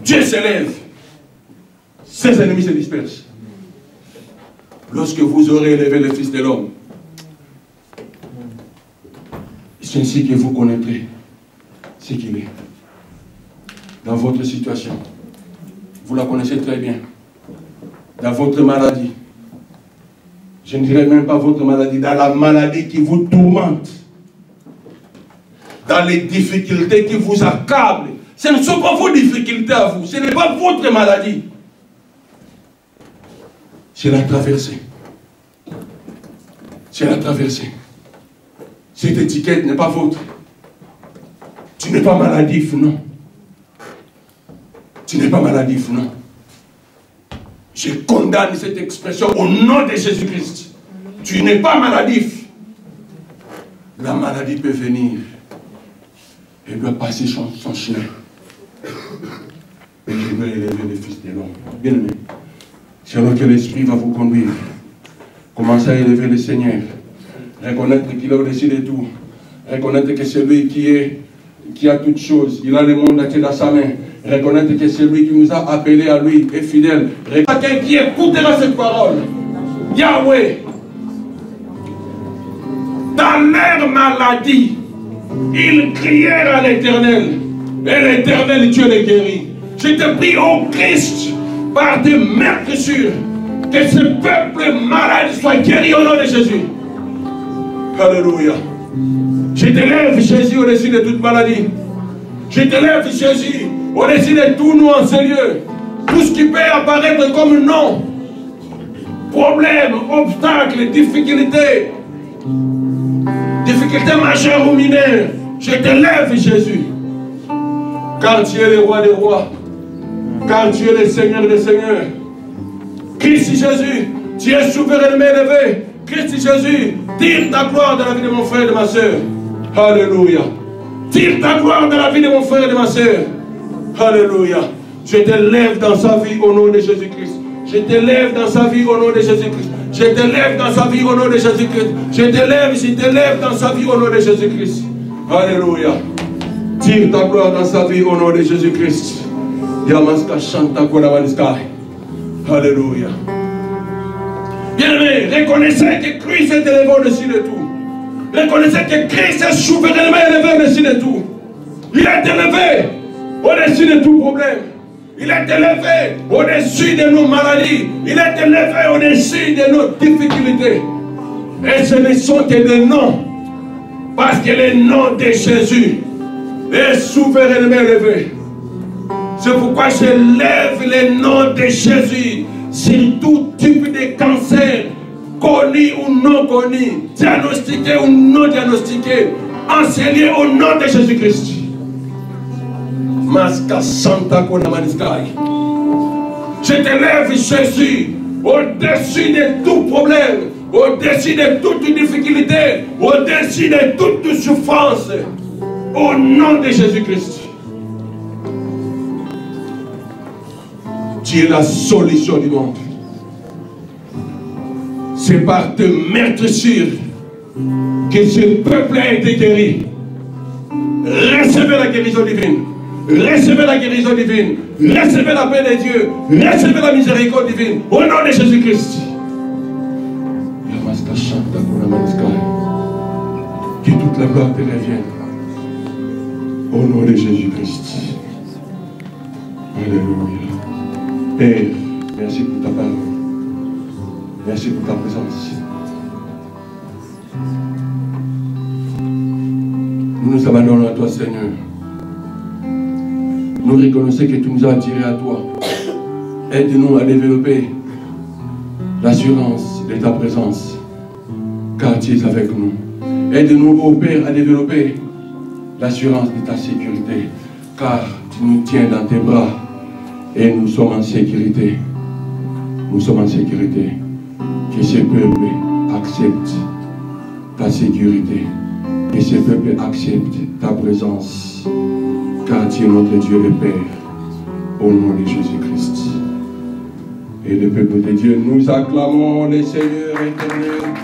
Dieu s'élève, ses ennemis se dispersent. Lorsque vous aurez élevé le Fils de l'homme, c'est ainsi que vous connaîtrez ce qu'il est. Dans votre situation, vous la connaissez très bien. Dans votre maladie, je ne dirais même pas votre maladie, dans la maladie qui vous tourmente, dans les difficultés qui vous accablent. Ce ne sont pas vos difficultés à vous, ce n'est pas votre maladie. C'est la traversée. C'est la traversée. Cette étiquette n'est pas vôtre. Tu n'es pas maladif, non. Tu n'es pas maladif, non. Je condamne cette expression au nom de Jésus-Christ. Tu n'es pas maladif. La maladie peut venir. Elle doit passer son chemin. Et je veux élever le Fils de l'homme. Bien aimé. C'est alors que l'Esprit va vous conduire. Commencez à élever le Seigneur. Reconnaître qu'il est au-dessus de tout. Reconnaître que c'est lui qui a toutes choses. Il a le monde entier dans sa main. Reconnaître que c'est lui qui nous a appelés à lui est fidèle. Quelqu'un qui écoutera cette parole. Yahweh, dans leur maladie, ils crièrent à l'Éternel. Et l'Éternel, Dieu les guérit. Je te prie, ô Christ, par tes meurtrissures, que ce peuple malade soit guéri au nom de Jésus. Alléluia. Je t'élève, Jésus, au-dessus de toute maladie. Je t'élève, Jésus, au-dessus de tout nous en ces lieux. Tout ce qui peut apparaître comme nom, problème, obstacle, difficulté majeure ou mineure. Je t'élève, Jésus. Car tu es le roi des rois. Car tu es le Seigneur des seigneurs. Christ Jésus, tu es souverainement élevé. Christ Jésus, tire ta gloire dans la vie de mon frère et de ma soeur. Alléluia. Tire ta gloire dans la vie de mon frère et de ma soeur. Alléluia. Je t'élève dans sa vie au nom de Jésus-Christ. Je t'élève dans sa vie au nom de Jésus-Christ. Je t'élève dans sa vie au nom de Jésus-Christ. Je t'élève dans sa vie au nom de Jésus-Christ. Alléluia. Tire ta gloire dans sa vie au nom de Jésus-Christ. Yamaska Shanta Kodamaniskai. Alléluia. Bien-aimé, reconnaissez que Christ est élevé au-dessus de tout. Reconnaissez que Christ est souverainement élevé au-dessus de tout. Il est élevé au-dessus de tout problème. Il est élevé au-dessus de nos maladies. Il est élevé au-dessus de nos difficultés. Et ce ne sont que des noms. Parce que le nom de Jésus est souverainement élevé. C'est pourquoi je lève le nom de Jésus sur tout type de cancer, connu ou non connu, diagnostiqué ou non diagnostiqué, enseigné au nom de Jésus-Christ. Maska Santa Konamaniskai. Je t'élève, Jésus, au-dessus de tout problème, au-dessus de toute difficulté, au-dessus de toute souffrance, au nom de Jésus-Christ. Tu es la solution du monde. C'est par tes meurtrissures que ce peuple a été guéri. Recevez la guérison divine. Recevez la guérison divine. Recevez la paix de Dieu. Recevez la miséricorde divine. Au nom de Jésus-Christ. Que toute la gloire te revienne. Au nom de Jésus-Christ. Alléluia. Père, merci pour ta parole. Merci pour ta présence. Nous nous abandonnons à toi, Seigneur. Nous reconnaissons que tu nous as attirés à toi. Aide-nous à développer l'assurance de ta présence, car tu es avec nous. Aide-nous, ô Père, à développer l'assurance de ta sécurité, car tu nous tiens dans tes bras et nous sommes en sécurité. Nous sommes en sécurité. Que ce peuple accepte ta sécurité. Que ce peuple accepte ta présence. Car tu es notre Dieu le Père. Au nom de Jésus-Christ. Et le peuple de Dieu, nous acclamons le Seigneur éternel.